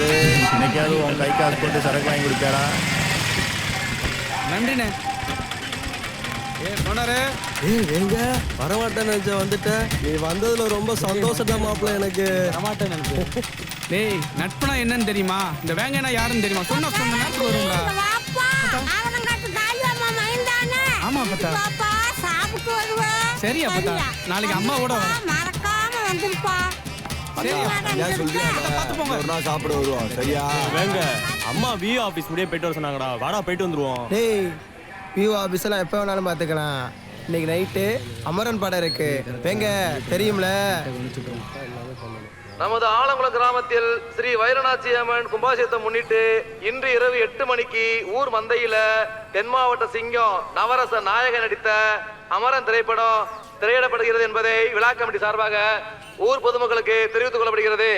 பாரு, இன்னைக்காவது உன் கை காசு போட்டு சரக்கு வாங்கி கொடுத்தாரா? நன்றிண்ணே. எங்க வரமாட்டேன்னு நினைச்ச வந்துட்ட. நீ வந்ததுல ரொம்ப சந்தோஷமா மாப்பிள்ள. எனக்கு வரமாட்டேன்னு நினைச்சேன். டேய், நட்புனா என்னன்னு தெரியுமா? இந்த வேங்கனா யாருன்னு தெரியுமா? சொன்ன நேரத்துக்கு வரும்டா. ஆமா பத்தா. சரி அப்பத்தா, நாளைக்கு அம்மாவோட மறக்காம வந்துருப்பா. ஒரு நாள் சாப்பிட வருவோம். சரியா? வேங்க அம்மா விஓ ஆபீஸ் முடிய போயிட்டு வர சொன்னாங்கடா. வாடா போயிட்டு வந்துருவோம். டேய், விஓ ஆபீஸ் எல்லாம் எப்ப வேணாலும் பாத்துக்கலாம். இன்னைக்கு நைட்டு அமரன் படம் இருக்கு. வேங்க தெரியும்ல. நமது ஆலங்குளம் கிராமத்தில் ஸ்ரீ வைரநாச்சி அம்மன் கும்பாபிஷேகத்தை முன்னிட்டு இன்று இரவு 8 மணிக்கு ஊர் மந்தையில தென் மாவட்ட சிங்கம் நவரச நாயகன் நடித்த அமரன் திரைப்படம் திரையிடப்படுகிறது என்பதை விழா கமிட்டி சார்பாக ஊர் பொதுமக்களுக்கு தெரிவித்துக் கொள்ளப்படுகிறது.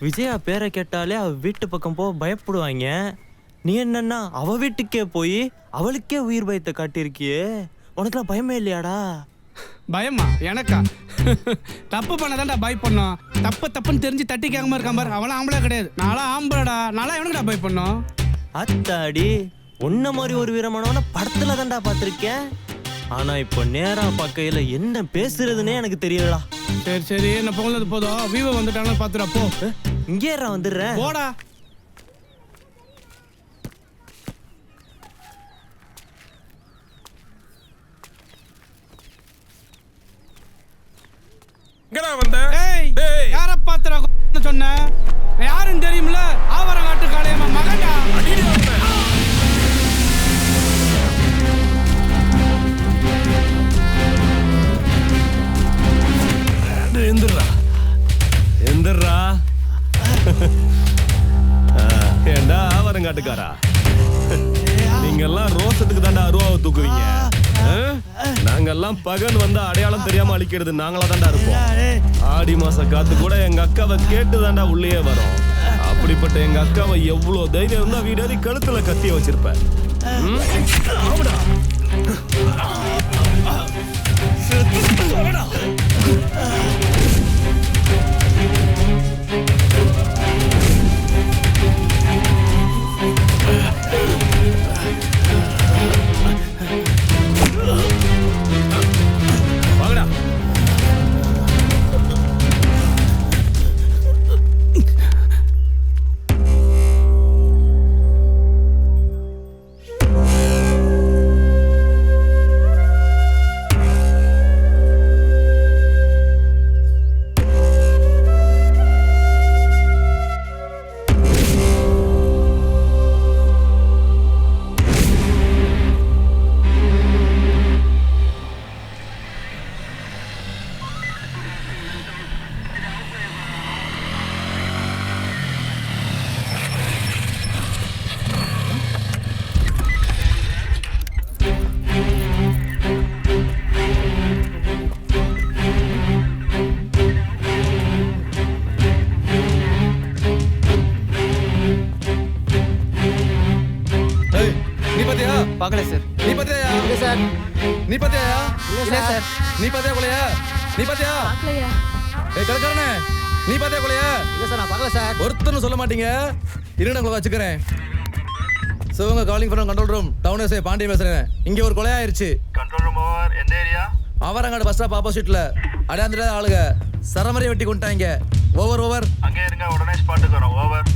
விஜயா பேரை கேட்டாலே அவ வீட்டு பக்கம் போக பயப்படுவாங்க. நீ என்னன்னா அவ வீட்டுக்கே போய் அவளுக்கே உயிர் பயத்தை காட்டியிருக்கியே. உனக்குலாம் பயமே இல்லையாடா? பயமா எனக்கா? தப்பு பண்ணதான்டா பயப்படணும். தப்புன்னு தெரிஞ்சு தட்டி கேட்காம இருக்கான் பாரு, அவளாம் ஆம்பளை கிடையாது. நான்லாம் ஆம்பளடா. நான்லாம் எவனுக்குடா பயப்படணும்? அத்தாடி, உன்ன மாதிரி ஒரு வீரமானவன படத்துல தான்டா பார்த்திருக்கேன். ஆனா இப்போ நேரா பார்க்கையில என்ன பேசுறதுன்னே எனக்கு தெரியலடா. சரி என்ன போனது போதும். விவோ வந்துட்டாங்க பாத்துடா போ. இங்கே வந்துடுறேன் போடா. யார பாத்துறா சொன்ன? யாருன்னு தெரியுமில்ல? ஆவரங்காட்டு காளையம்மா மகன்டா. எந்திரா ஏண்டா ஆவரங்காட்டுக்காரா, நீங்கெல்லாம் ரோசத்துக்கு தாண்டா அருவாவை தூக்குவீங்க. நாங்கெல்லாம் பகல் வந்தா அடையாளம் தெரியாம அழிக்கிறது நாங்களா தாண்டா இருப்போம். ஆடி மாச காத்து கூட எங்க அக்காவை கேட்டு தாண்டா உள்ளே வரும். அப்படிப்பட்ட எங்க அக்காவை எவ்வளவு தைரியம் இருந்தா வீடாதி கழுத்துல கத்திய வச்சிருப்ப. பார்க்கல சார். நீ பாத்தியா? இல்ல சார். நீ பாத்தியா? இல்ல சார். நீ பாத்தியா கொலையா? நீ பாத்தியா? ஏய் கலக்காரனே, நீ பாத்தியா கொலையா? இல்ல சார், நான் பார்க்கல சார். ஒருத்தனும் சொல்ல மாட்டீங்க. இருங்க உங்களை வச்சுக்கிறேன். சிவங்க calling from control room. Town SI Pandian பேசுறேன். இங்க ஒரு கொலை ஆயிருச்சு. Control room over. எந்த ஏரியா? அவரங்காடு பஸ் ஸ்டாப் ஆப்போசிட்ல அடையாந்திர ஆளுங்க சரமறையை வெட்டி கொண்டாங்க. Over over. அங்கே இருங்க, உடனே ஸ்பாட்டுக்கு வரோம். ஓவர்.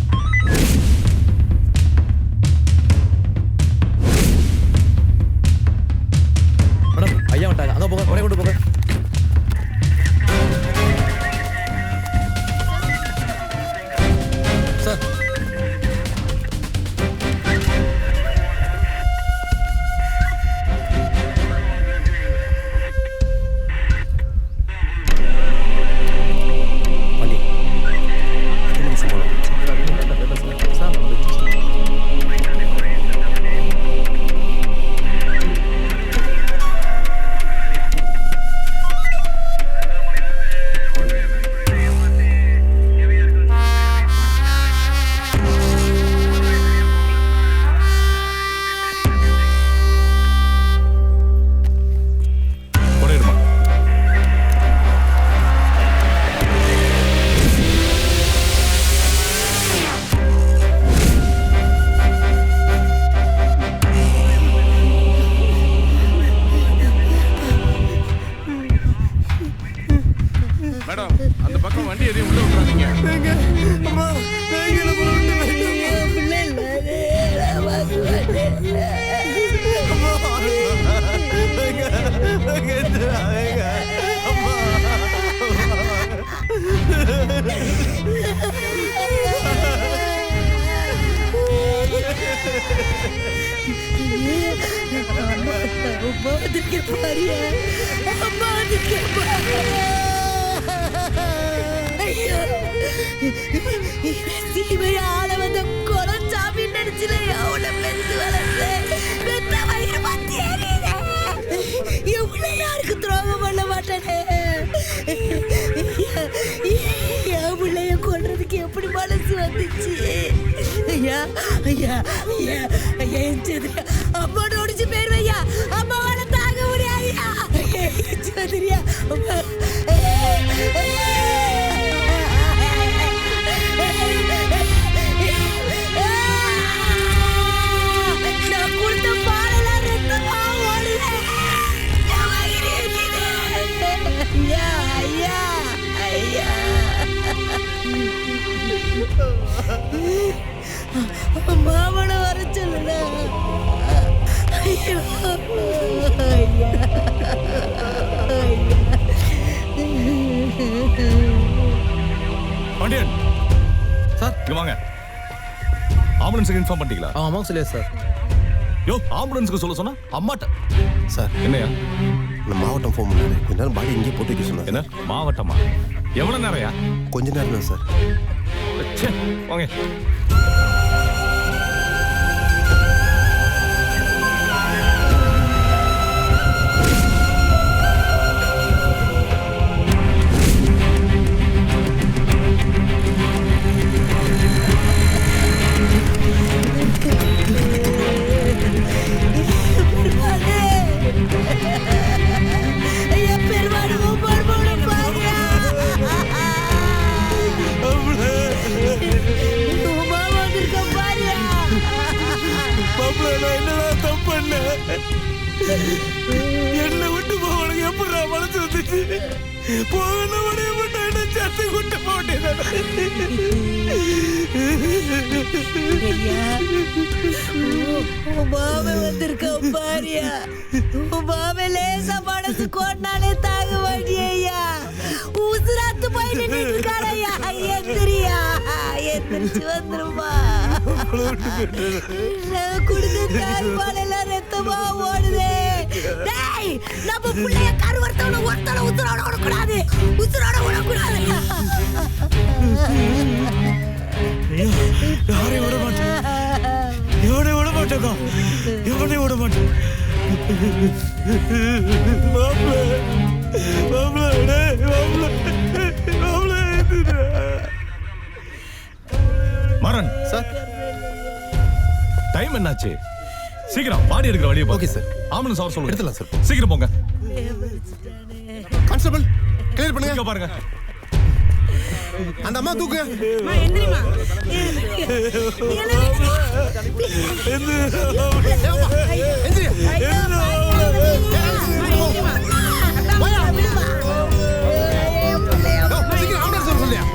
மேடம் ஐயா வந்துட்டாங்க. அங்க போங்க, உடனே கொண்டு போங்க. சார் மேடம் அந்த பக்கம் வண்டி எதையும் உள்ள விட்டுறாதீங்க. ஆள வந்து கொலச்சாமி நினைச்சுல அவனை பெத்து வளர்ந்து பெத்த வயிறு பத்தி எவ்வளவு யாருக்கு துரோகம் பண்ண மாட்டேனே. என் பிள்ளைய கொல்றதுக்கு எப்படி மனசு வந்துச்சு? ஐயா ஐயா ஐயா ஐயா என் அம்மாவோட ஒடிச்சு போயிருவையா. அம்மாவால தாங்க முடியாதுயா. சோதரியா நான் கொடுத்த பாலெல்லாம் ரத்தமா ஓடுது. ஐயா ஐயா ஐயா மாமனை வர சொல்லுல. ஐயோ ஐயா பாண்டியன் சார் இங்க வாங்க. ஆம்புலன்ஸுக்கு இன்ஃபார்ம் பண்ணிட்டீங்களா? ஆமாம் சொல்லியா சார். யோ ஆம்புலன்ஸுக்கு சொல்ல சொன்னா அம்மாட்ட. சார் என்னையா? நான் மாவட்டம் ஃபோன் பண்ணேன். கொஞ்ச நேரம் பாடி இங்கே போட்டு வைக்க சொன்னேன். என்ன மாவட்டமா? எவ்வளவு நேரம்யா? கொஞ்ச நேரம் தான் சார். ச்சே, வாங்க. என்ன விட்டு போவனுக்கு எப்படி மனசு வந்துச்சு? போகணும் உடைய மட்டும் சத்து விட்டு போட்டேன். மாமே வந்திருக்கான் பாரியா. மாமே லேசா மனசு கோட்டினாலே தாங்க மாட்டியா. உசுராத்து போய் நின்று இருக்காரையா. எந்திரியா, எந்திரிச்சு வந்துருமா. குடுத்த தாய்ப்பால் எல்லாம் ரத்தமா ஓடுதே. டேய், நம்ம பிள்ளைய கருவறுத்தவன ஒருத்தன உசுரோட விடக்கூடாது. உசுரோட விடக்கூடாது. யாரையும் விட மாட்டேன். எவனையும் விட மாட்டேக்கா. எவனையும் விட மாட்டேன். மரன் சார் டைம் என்னாச்சு? சீக்கிரம் பாடி எடுக்கிற வழியை ஓகே சார். ஆம்புலன்ஸ் அவர் சொல்லுங்க. எடுத்துலாம் சார். சீக்கிரம் போங்க. கான்ஸ்டபிள் கிளியர் பண்ணுங்க. இங்க பாருங்க. அந்த அம்மா தூக்கு. எந்திரிமா சீக்கிரம் ஆம்புலன்ஸ் வர சொல்லியா?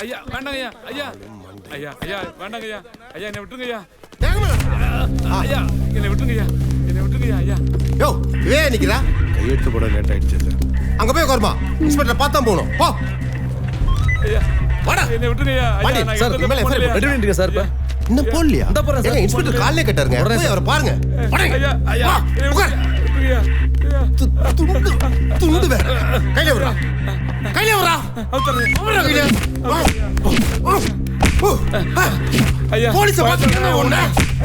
ஐயா வேண்டாங்க ஐயா ஐயா ஐயா ஐயா வேண்டாங்க ஐயா ஐயா என்னை விட்டுருங்க ஐயா ஐயா என்னை விட்டுருங்க ஐயா என்னை விட்டுருங்க ஐயா ஐயா யோ இவே நிக்கிறா. கையெழுத்து போட லேட் ஆயிடுச்சு சார். அங்க போய் உட்காருமா. இன்ஸ்பெக்டர் பார்த்தா போகணும். போ. ஐயா வாடா. என்னை விட்டுருங்க ஐயா பாண்டி, ஐயா நான் சார், எந்த மேல தப்பும் FIR பண்ணலையா? போட்டு சார் இப்ப இன்னும் போடலையா? இந்த போறேன் சார். ஏங்க, இன்ஸ்பெக்டர் காலையிலே கட்டாருங்க. போய் அவரை பாருங்க. ஐயா ஐயா வா, என்னை உட்கார். விட்டுருங்க ஐயா ஐயா துண்டு வேற. கையில விடுறா. கையில விடுறா. அவுத்துறேன். விடுறா கையில. வா. ஐயா போலீஸை பார்த்து ஒண்ணு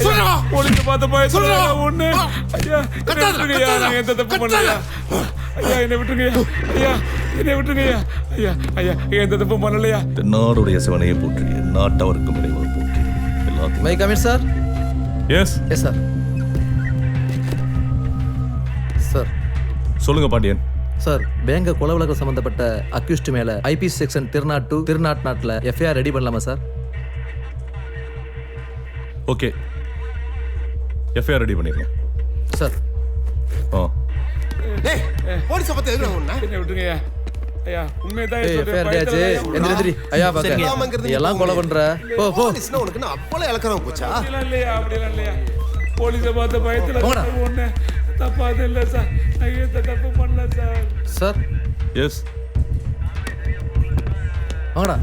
சொல்லுடா. போலீஸை பார்த்து போய் சொல்லுடா. ஒண்ணு ஐயா என்னை விட்டுருங்க ஐயா நான் எந்த தப்பு பண்ணலையா ஐயா என்னை விட்டுருங்க ஐயா என்னை விட்டுருங்க ஐயா ஐயா ஐயா எந்த தப்பு பண்ணலையா நாடுடைய சிவனையை போற்றி நாட்டவருக்கும் இறைவனை போற்றி எல்லாத்தையும். May come in sir. Yes yes sir. Sir சொல்லுங்க பாண்டியன். சார் பேங்க கொலை வழக்கு சம்பந்தப்பட்ட அக்யூஸ்ட் மேல ஐபிசி செக்ஷன் 302 எஃப்ஐஆர் ரெடி பண்ணலாமா சார்? ஓகே, எஃப்ஐஆர் ரெடி பண்ணிருங்க. சார் ஆ டேய், போலீஸை பார்த்து எதுக்கு ஒண்ணு? என்னை விட்டுருங்க ஐயா ஐயா உண்மைதான் எஃப்ஐஆர் ரெடி ஆச்சு. எந்திரி ஐயா பாக்க. நீ எல்லாம் கொலை பண்ற. போ போ. போலீஸ்னா உனக்கு நான் அவ்வளவு இலக்கணம் போச்சா? அப்படிலாம் இல்லையா அப்படிலாம் இல்லையா போலீஸை பார்த்த பயத்துல போடா. ஒண்ணு தப்பாது இல்லை சார் நான் எந்த தப்பு பண்ணல சார் சார் எஸ் வாங்கடா.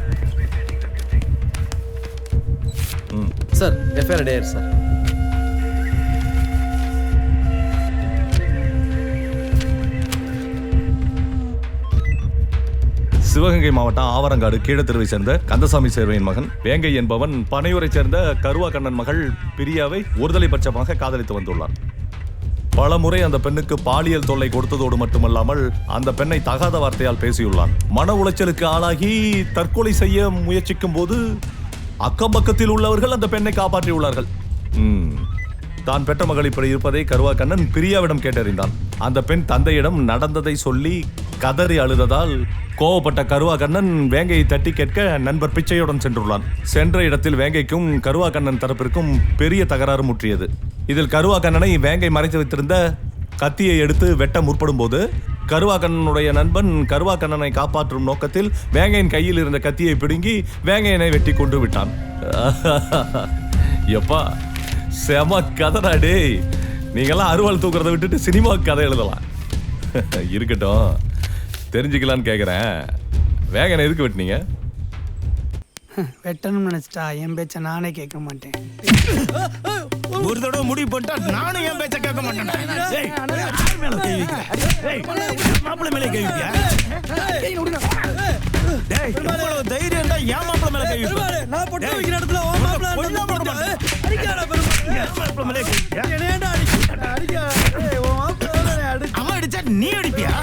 சார் எஃப்ஐஆர் ரெடி ஆயிடுச்சு சார். சிவகங்கை மாவட்டம் ஆவரங்காடு கீழத்தெருவை சேர்ந்த கந்தசாமி சேர்வையின் மகன் வேங்கை என்பவன் பனையூரை சேர்ந்த கருவா கண்ணன் மகள் பிரியாவை ஒருதலை பட்சமாக காதலித்து வந்துள்ளான். பல முறை அந்த பெண்ணுக்கு பாலியல் தொல்லை கொடுத்ததோடு மட்டுமல்லாமல் அந்த பெண்ணை தகாத வார்த்தையால் பேசியுள்ளான். மன உளைச்சலுக்கு ஆளாகி தற்கொலை செய்ய முயற்சிக்கும் போது அக்கம் பக்கத்தில் உள்ளவர்கள் அந்த பெண்ணை காப்பாற்றியுள்ளார்கள். தான் பெற்ற மகள் இப்படி இருப்பதை கருவா கண்ணன் பிரியாவிடம் கேட்டறிந்தான். அந்த பெண் தந்தையிடம் நடந்ததை சொல்லி கதறி அழுததால் கோவப்பட்ட கருவா கண்ணன் வேங்கையை தட்டி கேட்க நண்பர் பிச்சையுடன் சென்றுள்ளான். சென்ற இடத்தில் வேங்கைக்கும் கருவா கண்ணன் தரப்பிற்கும் பெரிய தகராறு முற்றியது. இதில் கருவா கண்ணனை வேங்கை மறைத்து வைத்திருந்த கத்தியை எடுத்து வெட்ட முற்படும் போது கருவா கண்ணனுடைய நண்பன் கருவா கண்ணனை காப்பாற்றும் நோக்கத்தில் வேங்கையின் கையில் இருந்த கத்தியை பிடுங்கி வேங்கையனை வெட்டி கொண்டு விட்டான். எப்பா செம கதைடா டேய். நீங்கெல்லாம் அருவாள் தூக்குறதை விட்டுட்டு சினிமாவுக்கு கதை எழுதலாம். இருக்கட்டும், தெரிஞ்சுக்கலான்னு கேட்குறேன். வேகனை எதுக்கு வெட்டினீங்க? வெட்டணும்னு நினைச்சிட்டா என் பேச்ச நானே கேட்க மாட்டேன். ஒரு தடவை முடிவு பண்ணிட்டா நானும் என் பேச்ச கேட்க மாட்டேன். மாப்பிள்ளை மேலே கை வைப்பியா? தைரியம் என் மாப்பிள்ளை மேலே கை வைப்பா? நான் பொட்டு வைக்கிற இடத்துல ஓ மாப்பிள்ளை அடிக்காத பெருமை. அவன் அடிச்சா நீ அடிப்பியா?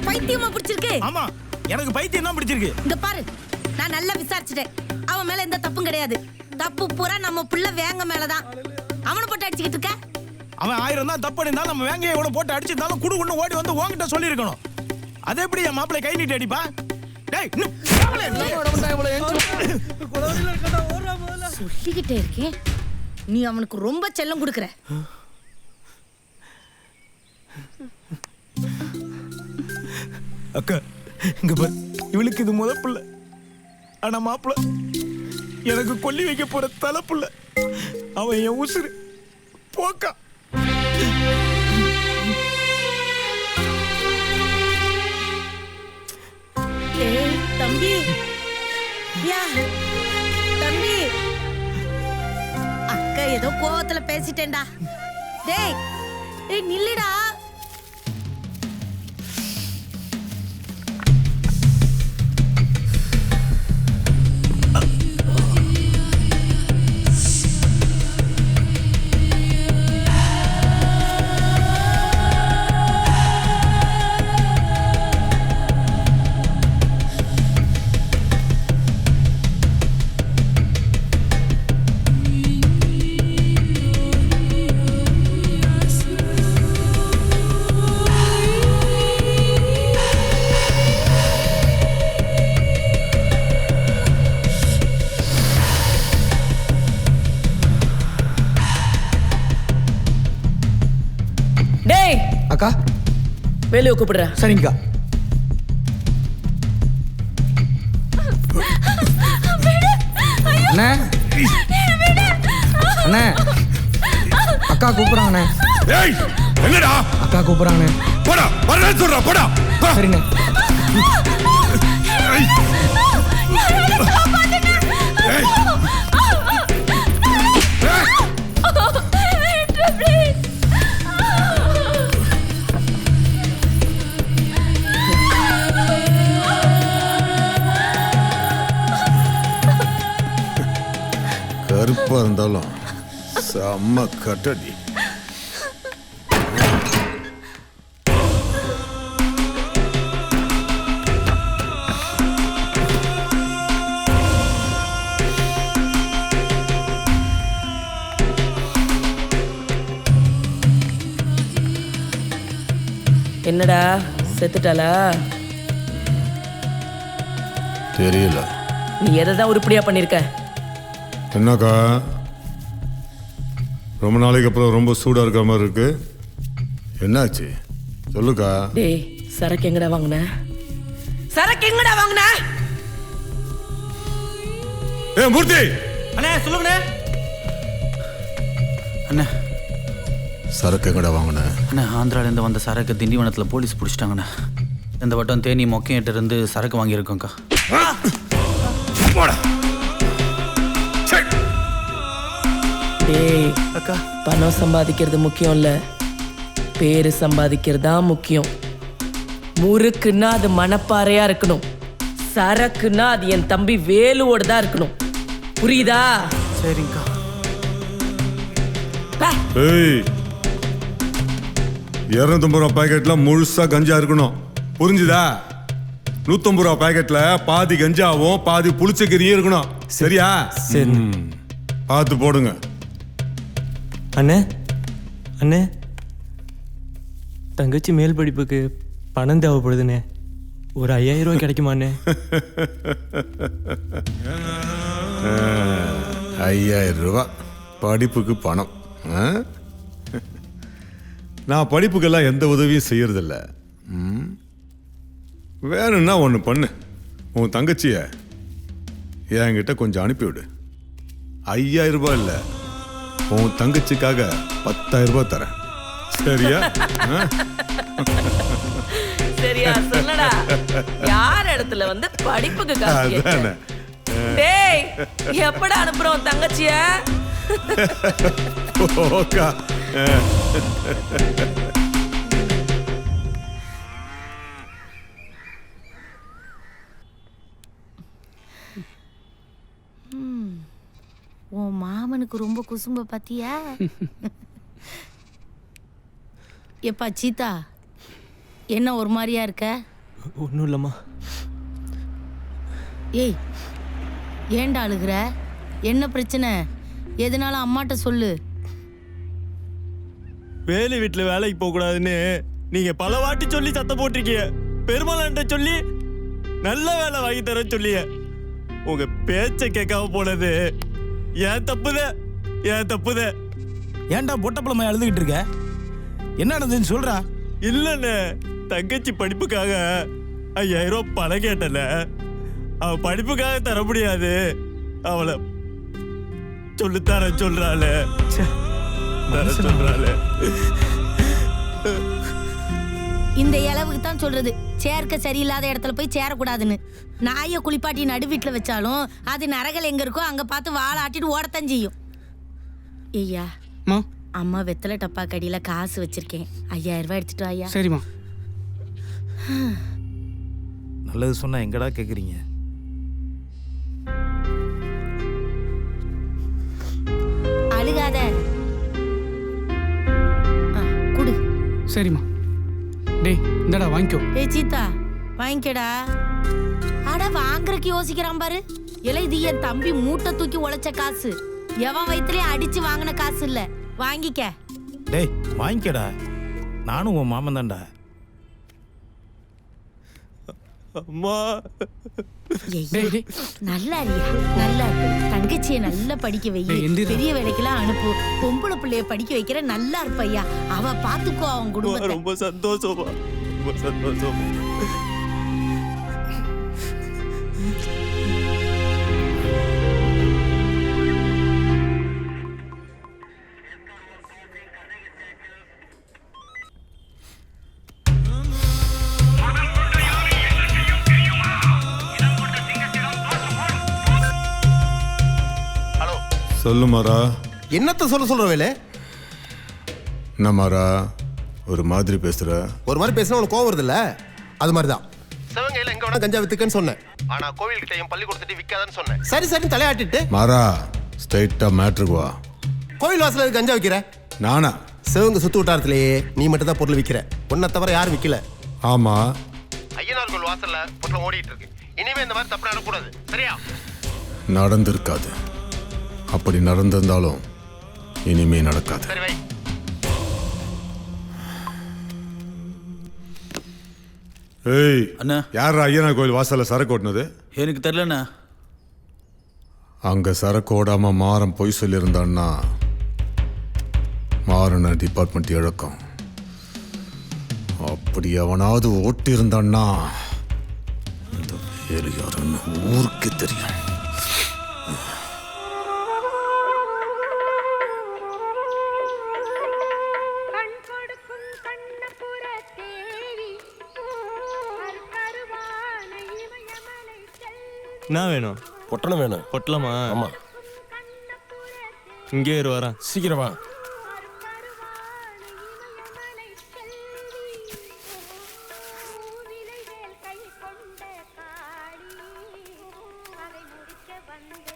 பைத்தியமா பிடிச்சிருக்கு. ஆமா, எனக்கு பைத்தியம் தான் பிடிச்சிருக்கு. இந்த பாரு, நான் நல்லா விசாரிச்சுட்டேன். அவன் மேல எந்த தப்பும் கிடையாது. தப்பு பூரா நம்ம புள்ள வேங்க மேலதான். அவனை போட்டு அடிச்சுக்கிட்டு இருக்க. அவன் 1000 தான் தப்பு இருந்தாலும் நம்ம வேங்கையை கூட போட்டு அடிச்சிருந்தாலும் குடு ஒண்ணு ஓடி வந்து உன்கிட்ட சொல்லியிருக்கணும். அதே எப்படி என் மாப்பிள்ளை கை நீட்டி அடிப்பா? டேய் சொல்லிக்கிட்டே இருக்கேன், நீ அவனுக்கு ரொம்ப செல்லம் கொடுக்குற. அக்கா இங்க பாரு, இவளுக்கு இது முத பிள்ளை. ஆனா மாப்பிள்ள எனக்கு கொல்லி வைக்க போற தலை புள்ள. அவன் என் உசுறு போக்கா. தம்பி தம்பி, அக்கா ஏதோ கோவத்துல பேசிட்டேன்டா. டேய் டேய் நில்லுடா. அக்கா வேலையை கூப்பிடுற. சரிங்கக்கா. அண்ணே அண்ணே, அக்கா கூப்பிடுறாங்கண்ணே. ஏய் என்னடா? அக்கா கூப்பிடுறாங்கண்ணே. போடா வரேன்னு சொல்றா, போடா. சரிண்ணே. கருப்பா இருந்தாலும் செம்ம கட்டடி. என்னடா செத்துட்டாளா? தெரியல. நீ எதைதான் உருப்படியா பண்ணிருக்க? என்னக்கா ரொம்ப நாளைக்கு அப்புறம் ரொம்ப சூடா இருக்கிற மாதிரி இருக்கு. என்னாச்சு சொல்லுக்கா. டேய் சரக்கு எங்கடா வாங்குன? சரக்கு எங்கடா வாங்குன? ஏய் மூர்த்தி. அண்ணே சொல்லுங்கண்ணே. அண்ணே சரக்கு எங்கடா வாங்குன? அண்ணே ஆந்திராலேருந்து வந்த சரக்கு திண்டிவனத்தில் போலீஸ் பிடிச்சிட்டாங்கண்ணே. இந்த வட்டம் தேனி மொக்கையிட்ட இருந்து சரக்கு வாங்கியிருக்கோங்க்கா. டேய் அக்கா, பணம் சம்பாதிக்கிறது முக்கியம் இல்ல, பேரு சம்பாதிக்கிறது தான் முக்கியம். முறுக்குன்னா அது மணப்பாறையா இருக்கணும், சரக்குன்னா அது என் தம்பி வேலுவோட தான் இருக்கணும். புரியுதா? சரிங்கக்கா. ஏய் 250 ரூபா பாக்கெட்ல முழுசா கஞ்சா இருக்கணும், புரிஞ்சுதா? 150 ரூபா பாக்கெட்ல பாதி கஞ்சாவும் பாதி புளிச்சக்கறியும் இருக்கணும், சரியா? சரி. பார்த்து போடுங்க. அண்ணே அண்ணே, தங்கச்சி மேல் படிப்புக்கு பணம் தேவைப்படுதுண்ணே. ஒரு 5000 ரூபாய் கிடைக்குமாண்ணே? 5000 ரூபா படிப்புக்கு பணம்? நான் படிப்புக்கெல்லாம் எந்த உதவியும் செய்யறதில்ல. வேணும்னா ஒன்று பண்ணு, உன் தங்கச்சிய என்கிட்ட கொஞ்சம் அனுப்பிவிடு. 5000 ரூபாய் இல்லை, உன் தங்கச்சிக்காக 10000 ரூபாய் தரேன், சரியா? சரியா சொல்லடா. யார் இடத்துல வந்து படிப்புக்கு காசு கேட்க? டேய் எப்படா அனுப்புறோம் தங்கச்சிய? ஓகா. உன் மாமனுக்கு ரொம்ப குசும்ப பாத்தியா? எப்பா சீதா, என்ன ஒரு மாதிரியா இருக்க? ஒன்றும் இல்லைம்மா. ஏய் ஏன்டா அழுகிற? என்ன பிரச்சனை? எதனால அம்மாட்ட சொல்லு. வேலு வீட்டுல வேலைக்கு போக கூடாதுன்னு நீங்க பல வாட்டி சொல்லி சத்தம் போட்டிருக்கீங்க. பெருமாள்கிட்ட சொல்லி நல்ல வேலை வாங்கி தர சொல்லிய. உங்க பேச்ச கேட்காம போனது ஏன் தப்புதே. ஏன்டா பொட்டப்பழமா எழுதுகிட்டு இருக்க? என்ன நடந்துன்னு சொல்றா. இல்லண்ணே, தங்கச்சி படிப்புக்காக 5000 ரூபாய் பணம் கேட்டல. அவ படிப்புக்காக தர முடியாது, அவளை சொல்லுத்தார சொல்றாளே. இந்த இளவுக்கு தான் சொல்றது, சேர்க்க சரியில்லாத இடத்துல போய் சேரக்கூடாதுன்னு. நாயை குளிப்பாட்டி நடு வீட்டில் வச்சாலும் அது நரகல் எங்க இருக்கோ அங்க பார்த்து வாழை ஆட்டிட்டு ஓடத்தான் செய்யும். ஐயா, அம்மா வெத்தலை டப்பா கடியில காசு வச்சிருக்கேன், 5000 ரூபாய் எடுத்துட்டு ஐயா. சரிம்மா. நல்லது சொன்னா எங்கடா கேக்குறீங்க? அழுகாத, குடு. சரிம்மா. டேய் இந்தடா வாங்கிக்கோ. ஏய் சீதா, வாங்கிக்கடா. அட வாங்குறதுக்கு யோசிக்கிறான் பாரு. இல்லை, இது என் தம்பி மூட்டை தூக்கி உழைச்ச காசு. எவன் வயிற்றுலயே அடிச்சு வாங்கின காசு இல்ல, வாங்கிக்க. டேய் வாங்கிக்கடா, நானும் உன் மாமன் தான்டா. அம்மா நல்லா இல்லையா? நல்லா தங்கச்சியை நல்லா படிக்க வை, பெரிய வேலைக்கெல்லாம் அனுப்பு. பொம்பளை பிள்ளைய படிக்க வைக்கிற நல்லா இருப்பையா. அவ பாத்துக்கோ அவன் குடும்பத்தை. ரொம்ப சந்தோஷமா, ரொம்ப சந்தோஷம். சொல்லு மாறா. என்னத்த சொல்ற வேலை? என்ன மாறா ஒரு மாதிரி பேசுற? ஒரு மாதிரி பேசினா உனக்கு கோவம் வருது இல்ல? அது மாதிரிதான் சிவகையில எங்க வேணா கஞ்சா வித்துக்கன்னு சொன்னேன். ஆனா கோவில் கிட்ட என் பள்ளி கொடுத்துட்டு விற்காதன்னு சொன்னேன். சரி தலையாட்டிட்டு மாறா ஸ்ட்ரைட்டா மேட்ருக்கு வா. கோவில் வாசல கஞ்சா விற்கிற? நானா? சிவங்க சுத்து வட்டாரத்திலேயே நீ மட்டும் தான் பொருள் விற்கிற. உன்னை தவிர யாரும் விற்கல. ஆமா, ஐயனார் கோவில் வாசல்ல பொருள் ஓடிட்டு இருக்கு. இனிமே இந்த மாதிரி தப்பு நடக்கூடாது, சரியா? நடந்திருக்காது. அப்படி நடந்திருந்தாலும் இனிமே நடக்காது. ஏய் அண்ணா, யாரா ஐயனார் கோயில் வாசல்ல சரக்கு ஓட்டுனது? எனக்கு தெரியலண்ணா. அங்க சரக்கு ஓடாம மாறன் பொய் சொல்லியிருந்தான்னா மாறன டிபார்ட்மெண்ட் இழக்கும். அப்படி அவனாவது ஓட்டி இருந்தான்னா இந்த வேறு யாருன்னு ஊருக்கு தெரியும். என்ன வேணும்? பொட்டணம் வேணும். பொட்டலமா? ஆமா. இங்கே வரேன், சீக்கிரமா.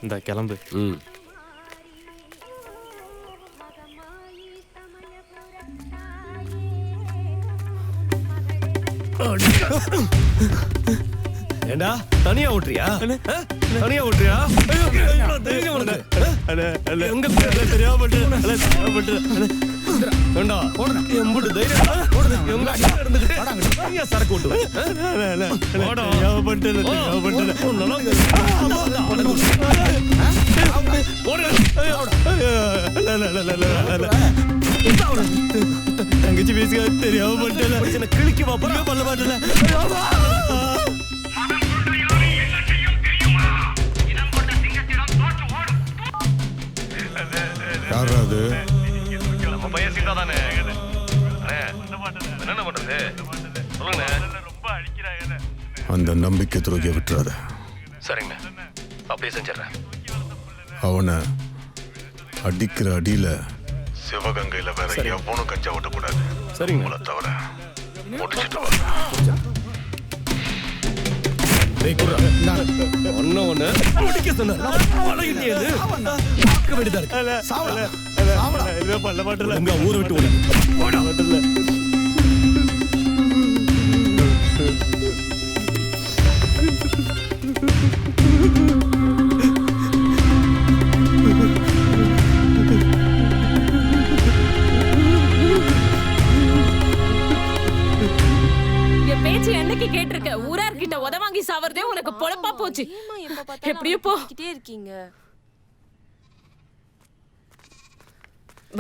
இந்த கிளம்பு. ஏண்டா தனியா ஓட்டுறியா? தனியா ஓட்டுறியா? எங்க தெரியாம வேண்டா எம்புட்டு தைரியம் சரக்கு ஓட்டு தங்கச்சி பேசுக தெரியாம பண்ணிட்டு கிழிக்கு பாப்பா பண்ண மாட்டேன். யாரா அது? நம்ம பையன் சீதா தானே? என்ன பண்றது சொல்லுங்க. ரொம்ப அடிக்கிறாங்க. அந்த நம்பிக்கை துரோகியை விட்டுறாத. சரிங்கண்ணா, அப்படியே செஞ்சிடறேன். அவனை அடிக்கிற அடியில சிவகங்கையில வேற எவனும் கஞ்சா ஓட்டக்கூடாது. சரிங்க தவிர முடிச்சிட்டு வா. ஒன்னு முடிக்க சொன்ன ஊரை விட்டு ஓடி என்னைக்கு கேட்டிருக்க? ஊரார்கிட்ட உத வாங்கி சாவறதே உனக்கு பொழப்பா போச்சு. எப்படியோ போ. இருக்கீங்க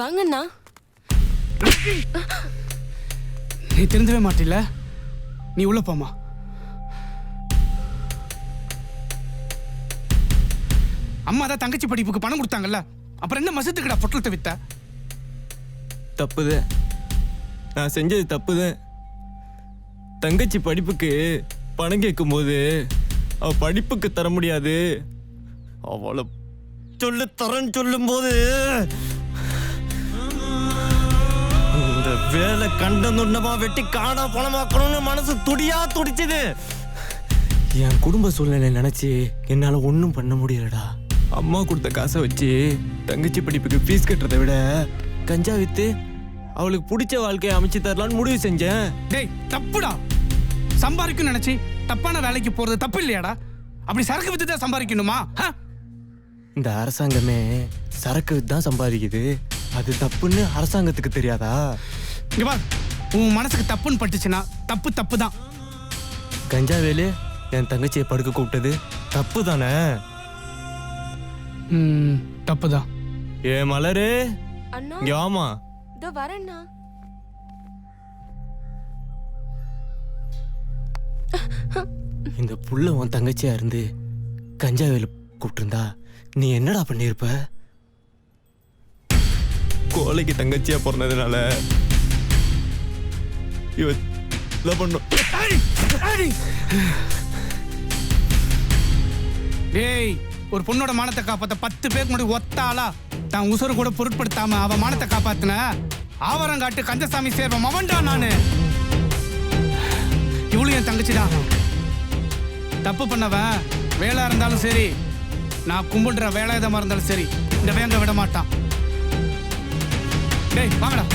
வாங்கண்ணா. நீ தெரிஞ்சவே மாட்டில. நீ உள்ள போமா. அம்மா தான் தங்கச்சி படிப்புக்கு பணம் கொடுத்தாங்கல்ல, அப்புறம் என்ன மசத்துக்குடா பொட்டலத்தை வித்த? தப்புது, நான் செஞ்சது தப்புது. தங்கச்சி படிப்புக்கு பணம் கேட்கும்போது அவ படிப்புக்கு தர முடியாது, அவளை சொல்லு தரேன்னு சொல்லும்போது இந்த வேலை கண்ட நுண்ணமா வெட்டி காணா பணமாக்கணும்னு மனசு துடியா துடிச்சது. என் குடும்ப சூழ்நிலை நினைச்சு என்னால ஒன்றும் பண்ண முடியலடா. அம்மா கொடுத்த காசை வச்சு தங்கச்சி படிப்புக்கு ஃபீஸ் கட்டுறதை விட கஞ்சா வித்து அவளுக்கு பிடிச்ச வாழ்க்கையை அமைச்சு தரலான்னு முடிவு செஞ்சேன். டேய் தப்புடா. சம்பாதிக்கணும் நினைச்சு தப்பான வேலைக்கு போறது தப்பு இல்லையாடா? அப்படி சரக்கு வித்து தான் சம்பாதிக்கணுமா? இந்த அரசாங்கமே சரக்கு வித்து தான் சம்பாதிக்குது, அது தப்புன்னு அரசாங்கத்துக்கு தெரியாதா? இங்க பார், உன் மனசுக்கு தப்புன்னு பட்டுச்சுன்னா தப்பு தப்பு தான். கஞ்சா வேலு என் தங்கச்சியை படுக்க கூப்பிட்டது தப்பு தானே? தப்புதான். ஏ மலரு, அண்ணா இங்க வாமா. இதோ வரேண்ணா. இந்த புள்ள உன் தங்கச்சியா இருந்து கஞ்சா வேலு கூப்பிட்டுருந்தா நீ என்னடா பண்ணிருப்ப? கோலைக்கு தங்கச்சியா பிறந்ததுனால இவ பண்ணும். டேய், ஒரு பொண்ணோட மானத்தை காப்பாத்த 10 பேருக்கு முன்னாடி ஒத்தாளா தான் உசுறு கூட பொருட்படுத்தாம அவ மானத்தை காப்பாத்தின ஆவரங்காட்டு கந்தசாமி சேர்வம் அவன்டா நானு. இவளும் என் தங்கச்சி தான். தப்பு பண்ணவன் வேலை இருந்தாலும் சரி, நான் கும்பிடுற வேலாயுதமா இருந்தாலும் சரி, இந்த வேங்க விட மாட்டான். டேய் வாங்கடா.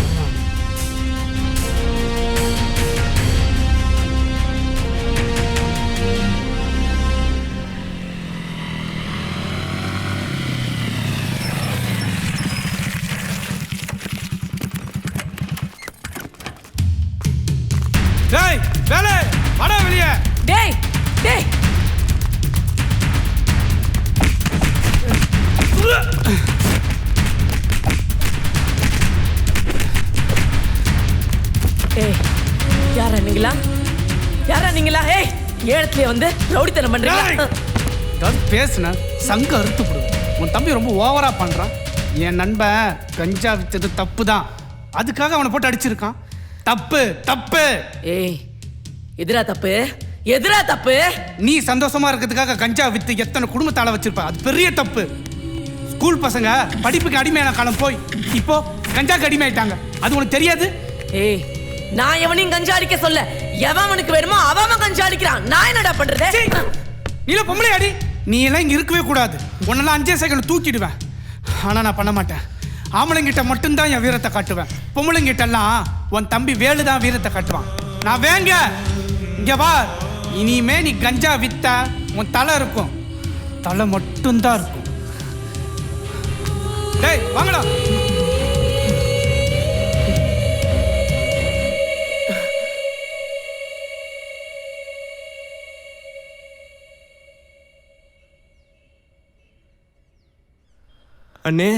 டேய் வேலை வாடா வெளியே. டேய் டேய் ஏய், யாரா நீங்களா? யாரா நீங்களா? ஏய், ஏழத்துல வந்து ரவுடித்தனம் பண்றீங்களா? பேசுன சங்க அறுத்து போடுவேன். உன் தம்பி ரொம்ப ஓவரா பண்றான். என் நண்பன் கஞ்சா வித்தது தப்பு தான், அதுக்காக அவனை போட்டு அடிச்சிருக்கான். தப்பு தப்பு. ஏய், எதிரா தப்பு, எதிரா தப்பு. நீ சந்தோஷமா இருக்கிறதுக்காக கஞ்சா வித்து எத்தனை குடும்பத்தால வச்சிருப்ப, அது பெரிய தப்பு. ஸ்கூல் பசங்க படிப்புக்கு அடிமையான காலம் போய் இப்போ கஞ்சாக்கு அடிமையாயிட்டாங்க, அது உனக்கு தெரியாது? ஏய், நான் எவனையும் கஞ்சா அடிக்க சொல்ல, எவனுக்கு வேணுமோ அவன் கஞ்சா அடிக்கிறான். நான் என்னடா பண்றது? நீல பொம்பளை அடி. நீ எல்லாம் இங்க இருக்கவே கூடாது. உன்னெல்லாம் 5 செகண்ட் தூக்கிடுவேன். ஆனா நான் பண்ண மாட்டேன். ஆம்பளைங்கிட்ட மட்டும்தான் என் வீரத்தை காட்டுவேன். பொம்பளைங்கிட்ட எல்லாம் உன் தம்பி வேலு தான் வீரத்தை காட்டுவான். நான் வேங்க இங்க வா. இனிமே நீ கஞ்சா வித்த உன் தலை இருக்கும், தலை மட்டும்தான் இருக்கும். டேய் வாங்கடா. அண்ணே,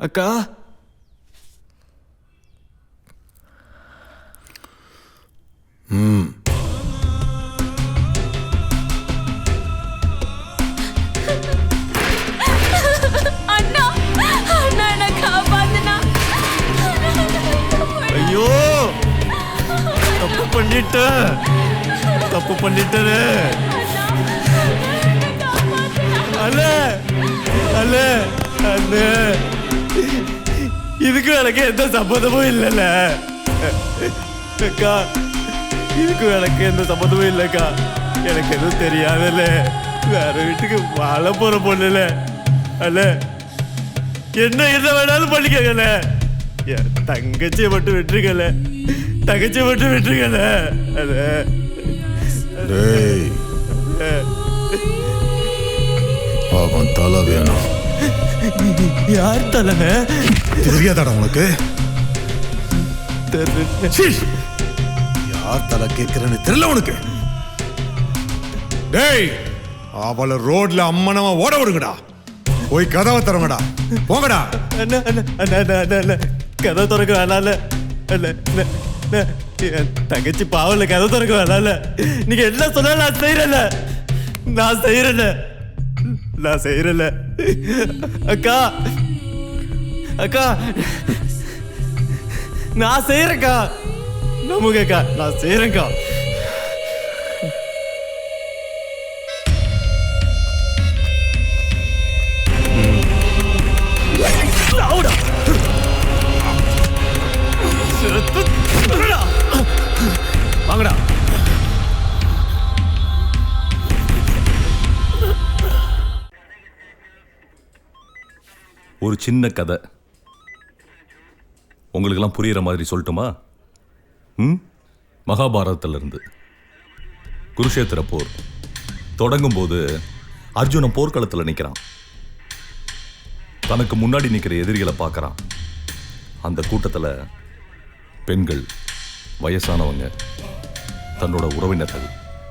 அக்கா, அண்ணா அண்ணா என்ன காப்பாத்துனா. ஐயோ தப்பு பண்ணிட்டேன், தப்பு பண்ணிட்டே. அண்ணே அண்ணே அண்ணே, இதுக்கு எனக்கு எந்த சம்மதமும் இல்லைல்ல அக்கா, இதுக்கு எனக்கு எந்த சம்மதமும் இல்லைக்கா. எனக்கு எதுவும் தெரியாதுல்ல, வேற வீட்டுக்கு வாழ போற பொண்ணுல அல்ல, என்ன வேணாலும் பண்ணிக்கல. என் தங்கச்சியை மட்டும் விட்டுருக்கல, தங்கச்சியை மட்டும் விட்டுருக்கல. அவன் தலை வேணும். யார் தலைங்க? தெரியாதாடா உனக்கு? யார் தலை கேட்கிறேன்னு தெரியல உனக்கு. டேய், அவளை ரோட்ல அம்மனமா ஓட விடுங்கடா. போய் கதவை திறங்கடா, போங்கடா. கதை திறக்க வேணால, தங்கச்சி பாவல கதை திறக்க வேணால. நீங்க என்ன சொன்னா நான் செய்யறல, நான் செய்யறல. அக்கா அக்கா நான் செய்யறேன்க்கா, நம்புங்கக்கா, நான் செய்யறேன்க்கா. வாங்கடா. ஒரு சின்ன கதை உங்களுக்கெல்லாம் புரியுற மாதிரி சொல்லட்டுமா? மகாபாரதத்திலிருந்து. குருஷேத்திர போர் தொடங்கும் போது அர்ஜுனன் போர்க்களத்தில் நிற்கிறான். தனக்கு முன்னாடி நிற்கிற எதிரிகளை பார்க்கறான். அந்த கூட்டத்தில் பெண்கள், வயசானவங்க, தன்னோட உறவினர்கள்,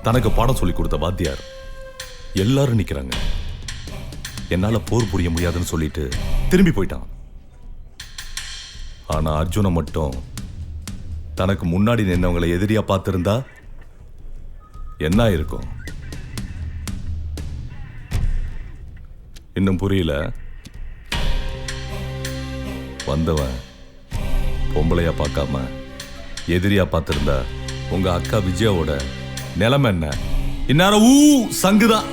தனக்கு பாடம் சொல்லி கொடுத்த வாத்தியார் எல்லாரும் நிற்கிறாங்க. என்னால் போர் புரிய முடியாதுன்னு சொல்லிட்டு திரும்பி போயிட்டான். ஆனா அர்ஜுனன் மட்டும் தனக்கு முன்னாடி நின்னவங்களை எதிரியா பார்த்திருந்தா என்ன இருக்கும்? இன்னும் புரியல? வந்தவன் பொம்பளையா பார்க்காம எதிரியா பார்த்திருந்தா உங்க அக்கா விஜயாவோட நிலைமை என்ன? இந்நேரம் சங்குதான்.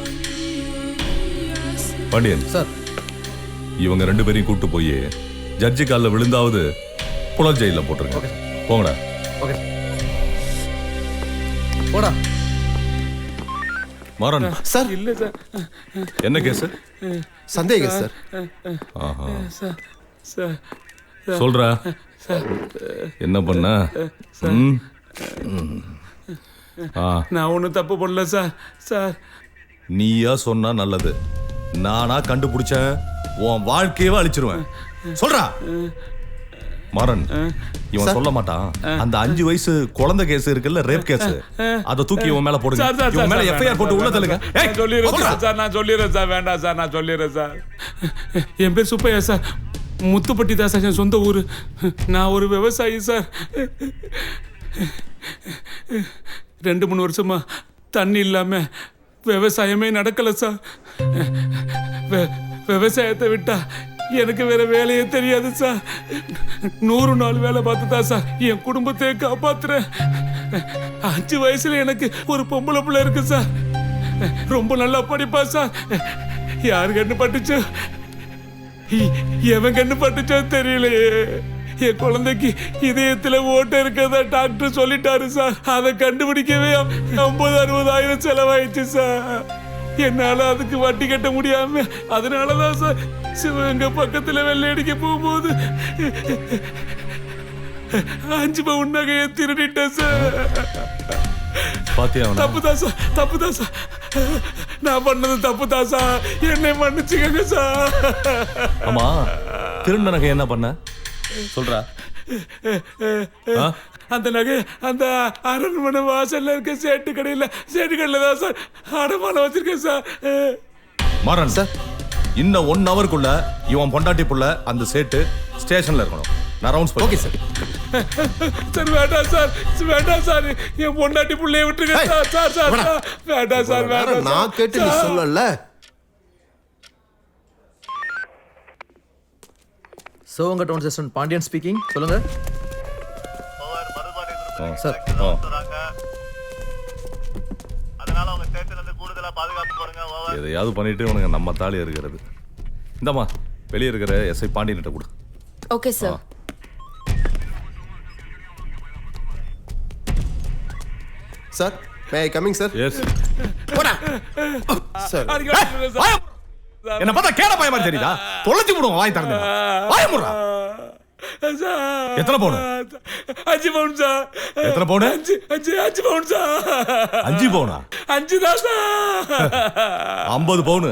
பாண்டியன் சார், இவங்க 2 பேரையும் கூட்டு போய் ஜட்ஜி காலில் விழுந்தாவது புலர் ஜெயில போட்டுருங்க. போங்கடா. ஓகே போடா. மாறன் சார். இல்ல சார். என்ன கேஸ்? சந்தேக சார். ஆஹா. சார் சார் சொல்றா, என்ன பண்ண? நான் ஒன்றும் தப்பு பண்ணல சார். சார் நீயா சொன்னா நல்லது. நானா கண்டுபிடிச்சேன் உன் வாழ்க்கையவே அழிச்சிருவேன். சொல்றா. மாறன், இவன் சொல்ல மாட்டான். அந்த 5 வயசு குழந்தை கேஸ் இருக்குல்ல, ரேப் கேஸ், அதை தூக்கி இவன் மேல போடுங்க. இவன் மேல எஃப்ஐஆர் போட்டு உள்ள தள்ளுங்க. சொல்லிடுறேன் சார், நான் சொல்லிடுறேன் சார். வேண்டாம் சார், நான் சொல்லிடுறேன் சார். என் பேர் சுப்பையா சார். முத்துப்பட்டி தான் சார் என் சொந்த ஊர். நான் ஒரு விவசாயி சார். 2-3 வருஷமா தண்ணி இல்லாம விவசாயமே நடக்கல சார். விவசாயத்தை விட்டா எனக்கு வேற வேலையே தெரியாது சார். 100 நாள் வேலை பார்த்து தான் சார் என் குடும்பத்தை காப்பாத்துறேன். 5 வயசுல எனக்கு ஒரு பொம்பளை பிள்ளை இருக்கு சார். ரொம்ப நல்லா படிப்பா சார். யாரு கண்ணு பட்டுச்சோ, எவன் கண்ணு பட்டுச்சோ தெரியலையே. என் குழந்தைக்கு இதயத்துல ஓட்ட இருக்கதா டாக்டர் சொல்லிட்டாரு சார். அதை கண்டுபிடிக்கவே 50-60 செலவாயிடுச்சு சார். என்னால அதுக்கு வட்டி கட்ட முடியாம, அதனாலதான் சார் சிவகங்கை பக்கத்துல வெள்ளை அடிக்க போகும்போது 5 பவுன் நகையை திருடிட்டேன் சார். தப்புதான் சார், தப்புதான் சார். நான் பண்ணது தப்புதான் சார். என்னை மன்னிச்சுக்கங்க சார். ஆமா, திருந்த நகை என்ன பண்ண சொல்றா? அந்த நகை அந்த அரண்மனை வாசல்ல இருக்க சேட்டு கடையில தான் சார் அடமானம் வச்சிருக்கேன் சார். மாறன் சார், இன்னும் 1 ஹவருக்குள்ள இவன் பொண்டாட்டி புள்ள அந்த சேட்டு ஸ்டேஷன்ல இருக்கணும். நான் ரவுண்ட்ஸ் ஓகே சார். சார் வேண்டாம் சார், வேண்டாம் சார். என் பொண்டாட்டி புள்ளைய விட்டுருங்க சார். சார் சார் வேண்டாம் சார், வேண்டாம். நான் கேட்டு நீ சொல்லல. Sivaganga town session Pandian speaking. சொல்லுங்க சார். எதையாவது பண்ணிட்டு உனக்கு நம்ம தாலி இருக்கிறது. இந்தம்மா வெளியே இருக்கிற எஸ்ஐ பாண்டியன்கிட்ட கொடு. Okay sir. Sir, may I coming sir? Yes. போடா சார். என்ன பார்த்தா கேட பாய மாதிரி தெரியுதா? தொலைச்சு விடுவோம் வாய் திறந்து. வாய முறா. எத்தனை பவுன்? 5 பவுன் சார். எத்தனை பவுன்? 5 பவுன் சார். 5 பவுனா? 5 தான் சார். 50 பவுன்.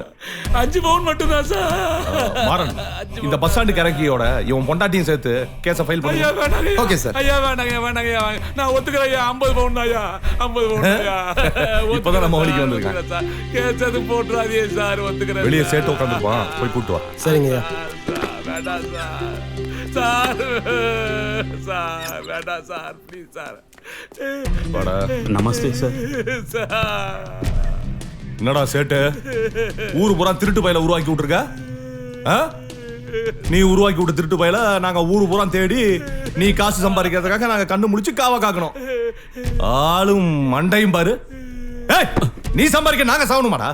5 பவுன் மட்டும் தான் சார். மாறன், இந்த பஸ் ஸ்டாண்டு கரைக்கியோட இவன் பொண்டாட்டியும் சேர்த்து கேஸ ஃபைல் ஐயா பண்ணு. வேணாங்க. Okay sir. ஐயா வேணாங்க வேணாங்க ஐயா. நான் ஒத்துக்கிறேன் ஐயா. 50 பவுன் தான் ஐயா. 50 பவுன் ஐயா. இப்பதான் நம்ம வழிக்கு வந்திருக்கேன். கேஸ் அது போட்டுறாதே சார். ஒத்துக்கிறேன். வெளியே சேட்டு உட்காந்துருப்பான், போய் கூட்டு வா. சரிங்க. வேண்டாம் சார். சார் சார் வேண்டாம் சார். Please sir. வாடா. நமஸ்தே சார். சார் என்னடா சேட்டு, ஊரு பூரா திருட்டு பயல உருவாக்கி விட்டுருக்க? நீ உருவாக்கி விட்டு திருட்டு பயல நாங்க ஊரு பூரா தேடி நீ காசு சம்பாதிக்கிறதுக்காக நாங்க கண்ணு முடிச்சு காவ காக்கணும். ஆளும் மண்டையும் பாரு. ஏய், நீ சம்பாதிக்க நாங்க சாவணுமாடா?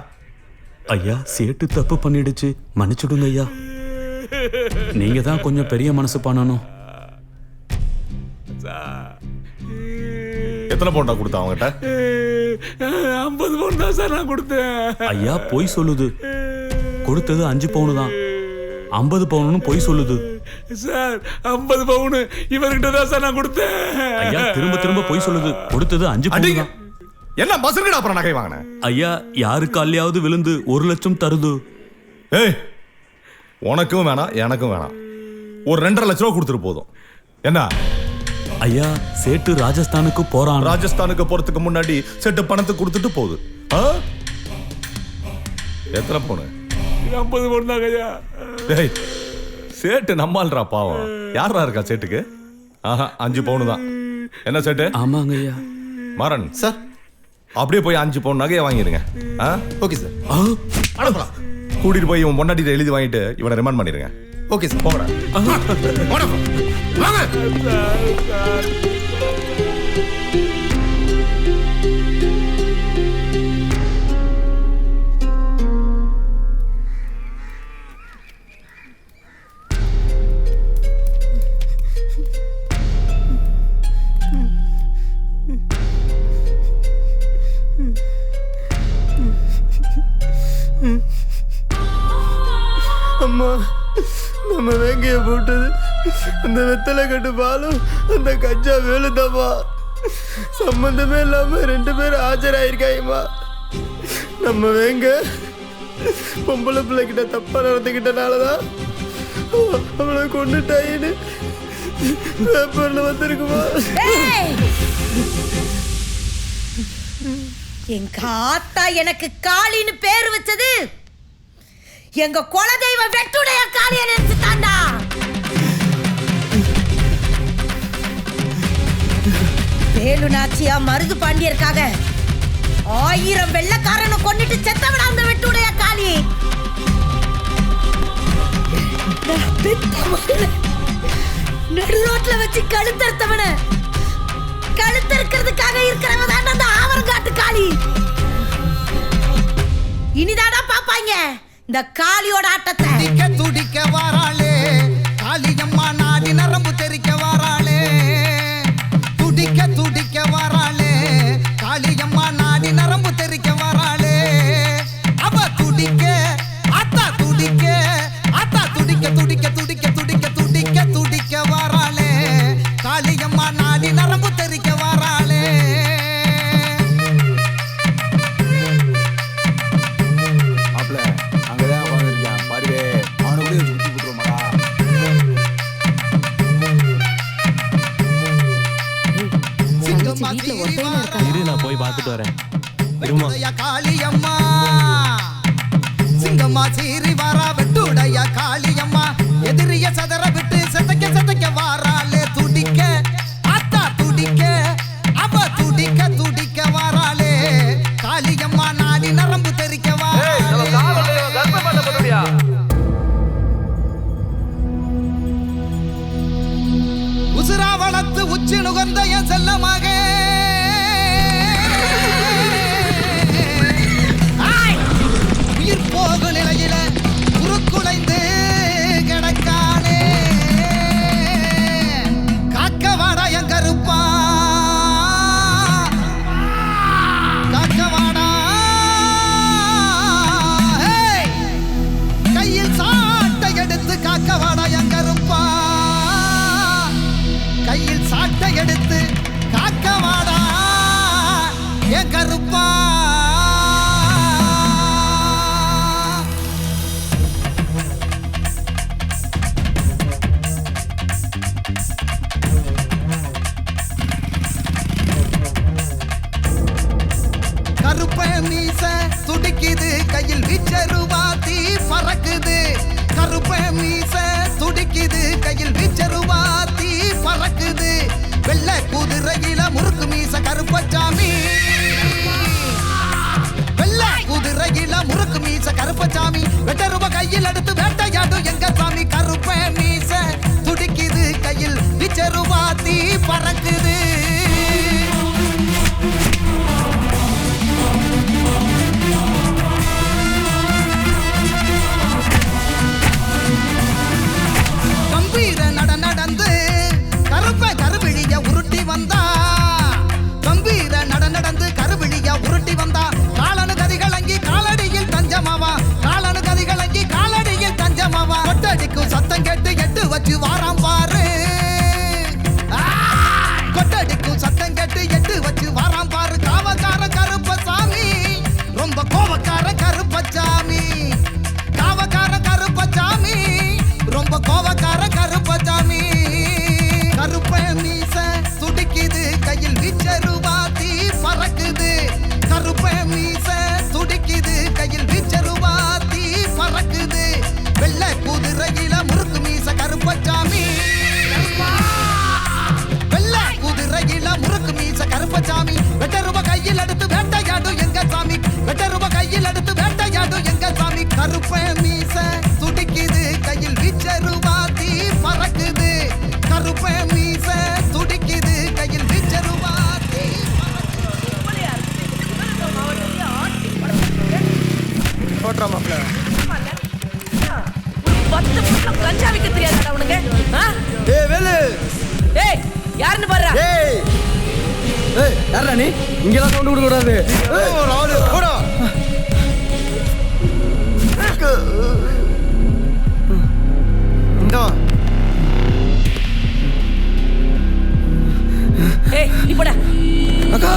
ஐயா, சேட்டு தப்பு பண்ணிடுச்சு, மன்னிச்சுடுங்க ஐயா. நீங்க தான் கொஞ்சம் பெரிய மனசு பண்ணணும். எத்தனை பவுண்டா கொடுத்தா அவங்ககிட்ட? 50 பவுன் தான் சார் நான் கொடுத்தேன். ஐயா பொய் சொல்லுது. கொடுத்தது 5 பவுன் தான். 50 பவுன் பொய் சொல்லுது. சார் 50 பவுன் இவர்கிட்ட தான் சார் நான் கொடுத்தேன். ஐயா திரும்ப திரும்ப பொய் சொல்லுது. கொடுத்தது 5 பவுன் தான். என்ன மசருடா அப்புறம் நகை வாங்கின? ஐயா, யாரு காலையாவது விழுந்து 1 லட்சம் தருது. ஏய், உனக்கும் வேணாம் எனக்கும் வேணாம். ஒரு 2.5 லட்ச ரூபா கொடுத்துட்டு போதும். என்ன ஐயா, சேட்டு ராஜஸ்தானுக்கு போறான். ராஜஸ்தானுக்கு போறதுக்கு முன்னாடி சேட்டு பணத்தை கொடுத்துட்டு போகுது. எத்தனை பவுன்? 50 பவுன் தான் ஐயா. டேய், சேட்டு நம்மால்ரா பாவம். யாரா இருக்கா சேட்டுக்கு? 5 பவுன் தான். என்ன சேட்டு? ஆமாங்க ஐயா. மாறன் சார், அப்படியே போய் 5 பவுன் நகையை வாங்கிருங்க. Okay sir. அனுப்பலாம். கூட்டிட்டு போய் இவன் பொண்டாட்டிட்ட எழுதி வாங்கிட்டு இவனை ரிமாண்ட் பண்ணிருங்க. Okay sir. போங்கடா. வாங்க. அம்மா, நம்ம வேங்கைய போட்டது அந்த வெத்தலை கட்டு பாலும் அந்த கஞ்சா வேலுதாம்மா. சம்பந்தமே இல்லாம 2 பேரும் ஆஜராயிருக்காயம்மா. நம்ம வேங்க பொம்பளை பிள்ளைகிட்ட தப்பா நடந்துக்கிட்டனாலதான் அவளை கொண்டுட்டாயின்னு பேப்பர்ல வந்திருக்குமா. எங்க ஆத்தா எனக்கு காளின்னு பேர் வச்சது எங்க குலதெய்வ வெட்டுடைய காளிய நினைச்சுட்டாண்டா. வேலு நாச்சியா மருது பாண்டியருக்காக 1000 வெள்ளக்காரனை கொன்னிட்டு செத்தவனா அந்த வெட்டுடைய காளி. நடு ரோட்ல வச்சு கழுத்தறுத்தவன கழுத்தறுக்கிறதுக்காக இருக்கிறவன் தான் அந்த ஆவரங்காட்டு காளி. இனிதாடா பாப்பாங்க இந்த காளியோட ஆட்டத்தை. துடிக்க வாராளே காளியம்மா, நாடி நரம்பு தெரிக்க வாராளே. துடிக்க வாராளே காளியம்மா, நாடி நரம்பு தெரிக்க வாராளே. அவ துடிக்க அத்தா துடிக்க வாராளே காளியம்மா, நாடி நரம்பு தெரிக்க வாராளே. இரு, நான் போய் பார்த்துட்டு வரேன். காளியம்மா சிங்கம்மா சீறி வாரா வெட்டுடைய காளியம்மா. எதிரிய சதற விட்டு செத்தக்க வாராளே. துடிக்க அத்தா துடிக்க அவ துடிக்க வாராளே காளியம்மா, நாடி நரம்பு தெரிக்க உசுரா வளர்த்து உச்சி நுகர்ந்த என் செல்லமாக உயிர் போகு நிலையில உருக்குலைந்து கிடக்கானே. காக்க வாடா என் கருப்பா கருப்ப மீச துடிக்குது கையில் விச்சருவாத்தி பறக்குது கருப்ப மீச துடிக்குது கையில் விச்சருவாத்தி பறக்குது வெள்ளை குதிரையில முறுக்கு மீச கருப்பச்சாமி வெள்ளை குதிரையில முறுக்கு மீச கருப்பச்சாமி வெட்டருவ கையில் எடுத்து வேட்டையாடும் எங்க சாமி கருப்ப மீச துடிக்குது கையில் விச்சருவாத்தி பறக்குது கம்பீர நடந்து கருவிழிய உருட்டி வந்தா கம்பீர நடந்து கருவிழிய உருட்டி வந்தா காலனு கதிகளங்கி காலடியில் தஞ்சமாவா காலனு கதிகளங்கி காலடியில் தஞ்சமாவா கொட்டடிக்கும் சத்தம் கேட்டு எட்டு வச்சு வாராம் பாரு கொட்டடிக்கும் சத்தம் கேட்டு எட்டு வச்சு வாராம் பாரு காவக்கார கருப்பசாமி ரொம்ப கோபக்கார கருப்பசாமி காவக்கார கருப்பசாமி ரொம்ப கோவக்கார கருப்பசாமி கருப்ப மீச துடிக்குது கையில் விச்சருவாத்தி பறக்குது கருப்ப மீச துடிக்குது கையில் விச்சருவாத்தி பறக்குது வெள்ளை குதிரையில முறுக்கு மீச கருப்பசாமி வெள்ளை குதிரையில முறுக்கு மீச கருப்பசாமி வெட்டருவ கையில் எடுத்து வேட்டையாடும் எங்க சாமி வெட்டருவ கையில் எடுத்து வேட்டையாடும் எங்க சாமி கருப்ப மீச துடிக்குது கையில் விச்சருவாத்தி பறக்குது கருப்ப மீச துடிக்குது கையில் விச்சருவாத்தி போட்றா மாப்ள. பத்து நிமிஷம் கஞ்சா விக்க தெரியாதா உனக்கு? ஏய் வேலு. ஏய் யாருன்னு பாருடா. ஏய். ஏய் யாரா நீ? இங்கலாம் சவுண்ட் விட கூடாது. ஏய் ஒரு ஆளு போடா. இந்தா. ஏய் இப்படா. அக்கா.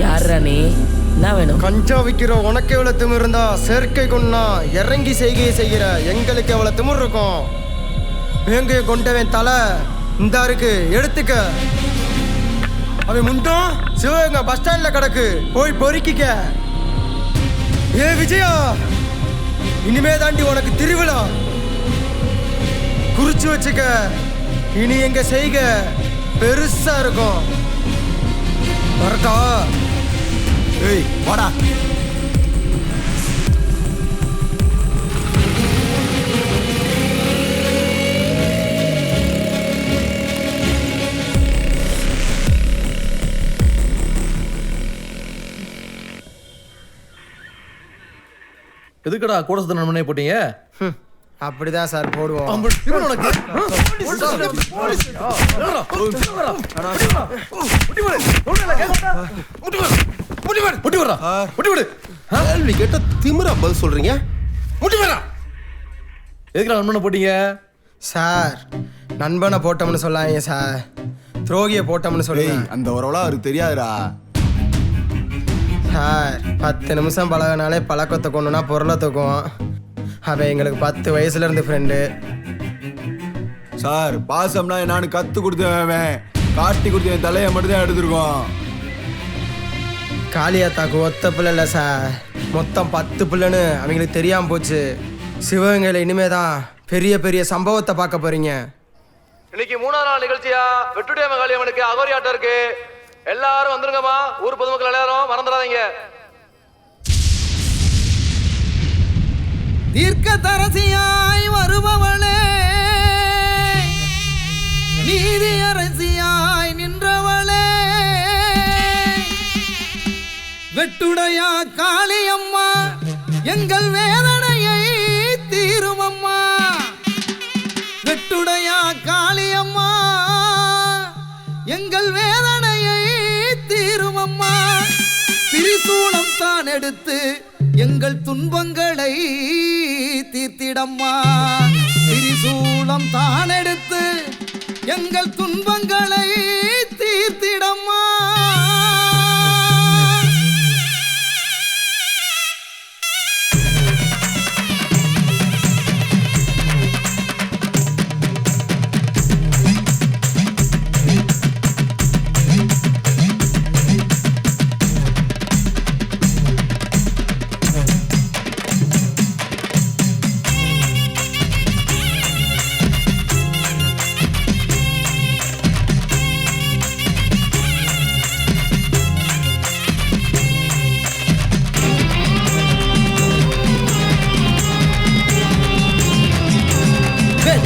யாரா நீ? என்ன வேணும்? கஞ்சா விக்கிற உனக்கு எவ்வளவு திமிர் இருந்தா செயற்கை கொண்டா இறங்கி செய்கையை செய்கிற எங்களுக்கு எவ்வளவு திமிர் இருக்கும். வேங்கையை கொண்டவன் தலை இந்த இருக்கு எடுத்துக்க. அவன் முண்டும் சிவகங்கை பஸ் ஸ்டாண்ட்ல கிடக்கு போய் பொறுக்கிக்க. ஏ விஜயா இனிமே தாண்டி உனக்கு திருவிழா குறிச்சு வச்சுக்க. இனி எங்க செய்க பெருசா இருக்கும். வரட்டா? ஏய் வாடா. எதுக்குடா கூட சுத்த நண்பனே போட்டீங்க? அப்படிதான் சார் போடுவோம். கேள்வி கேட்ட திமிரா பதில் சொல்றீங்க. எதுக்குடா நண்பனை போட்டீங்க? சார் நண்பனை போட்டோம்னு சொல்லாங்க சார், துரோகியை போட்டோம்னு சொல்லுங்க. அந்த உறவுலாம் அவருக்கு தெரியாதுடா சார். 10 நிமிஷம் பழகினாலே பழக்கத்தை கொண்டுனா பொருளை தூக்குவோம். அவன் எங்களுக்கு 10 வயசுல இருந்து ஃப்ரெண்டு சார். பாசம்னா என்னன்னு கத்து கொடுத்தவன் காட்டி கொடுத்த தலையை மட்டும் தான் எடுத்துருக்கோம். காளியாத்தாக்கு ஒத்த பிள்ளை இல்லை சார், மொத்தம் 10 பிள்ளைன்னு அவங்களுக்கு தெரியாம போச்சு. சிவகங்கையில் இனிமே தான் பெரிய பெரிய சம்பவத்தை பார்க்க போறீங்க. இன்னைக்கு 3ஆம் நாள் நிகழ்ச்சியா வெட்டுடைய மகாளியம்மனுக்கு அகோரி ஆட்டம் இருக்கு. எல்லாரும் வந்துருங்கம்மா. ஊர் பொதுமக்கள் எல்லாரும் மறந்துடாதீங்க. தீர்க்க தரசியாய் வருபவளே, நீதி அரசியாய் நின்றவளே, வெட்டுடையா காளியம்மா எங்கள் வேதனையை தீருமம்மா. வெட்டுடையா காளியம்மா எங்கள் வேதனையை தீருமம்மா. திரிசூலம் தான் எடுத்து எங்கள் துன்பங்களை தீர்த்திடம்மா. திரிசூலம் தான் எடுத்து எங்கள் துன்பங்களை தீர்த்திடம்மா.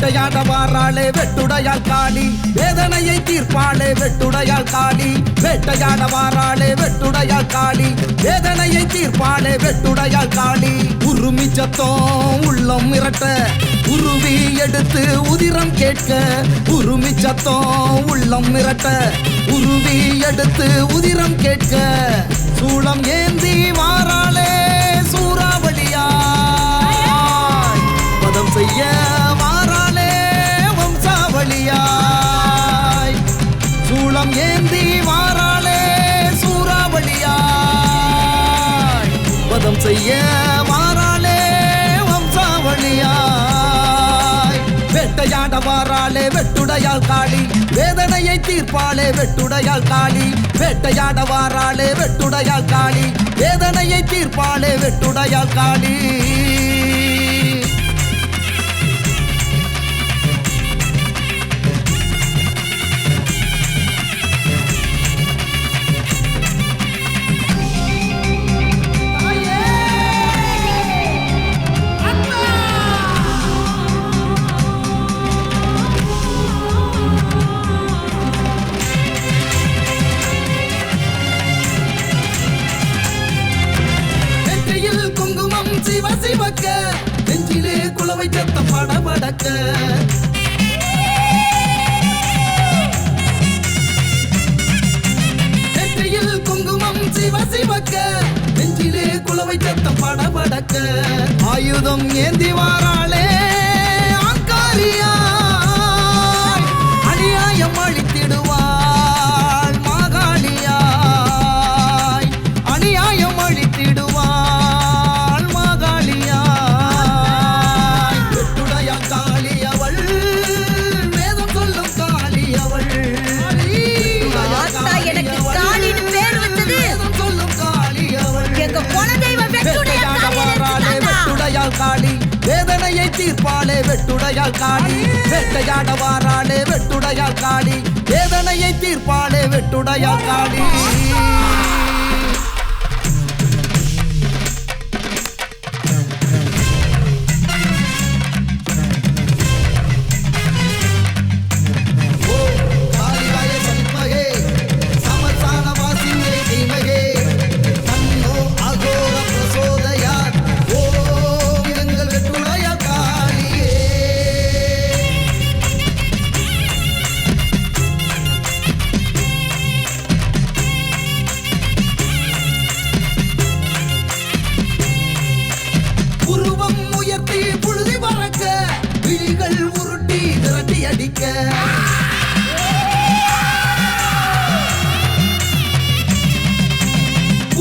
வேட்டையாட வாராளே வெட்டுடையாள் காளி வேதனையை தீர்ப்பாளே வெட்டுடையாள் காளி வேட்டையாட வாராளே வெட்டுடையாள் காளி வேதனையை தீர்ப்பாளே வெட்டுடையாள் காளி உருமி சத்தம் உள்ளம் மிரட்ட உருவி எடுத்து உதிரம் கேட்க உருமி சத்தம் உள்ளம் மிரட்ட உருவி எடுத்து உதிரம் கேட்க சூளம் ஏந்தி வாராளே சூறாவளியா பதம் செய்ய வாராளே வம்சாவளியாய் சூளம் ஏந்தி வாராளே சூறாவளியாய் பதம் செய்ய வாராளே வம்சாவளியாய் வேட்டையாட வாராளே வெட்டுடையாள் காளி வேதனையை தீர்ப்பாளே வெட்டுடையாள் காளி வேட்டையாட வாராளே வெட்டுடையாள் காளி வேதனையை தீர்ப்பாளே வெட்டுடையாள் காளி சிவக்க நெஞ்சிலே குளவை சத்தம் படபடக்க நெற்றியில் குங்குமம் சிவக்க நெஞ்சிலே குளவை சத்தம் படபடக்க ஆயுதம் ஏந்தி வாராளே ஆங்காரியா அநியாயம் அழித்திடுவாள் மாகாளியாய் அநியாயம் அழித்திடுவாள் காளி வேதனையை தீர்ப்பாளே வெட்டுடையாள் காளி வேட்டையாட வாராளே வெட்டுடையாள் காளி வேதனையை தீர்ப்பாளே வெட்டுடையாள் காளி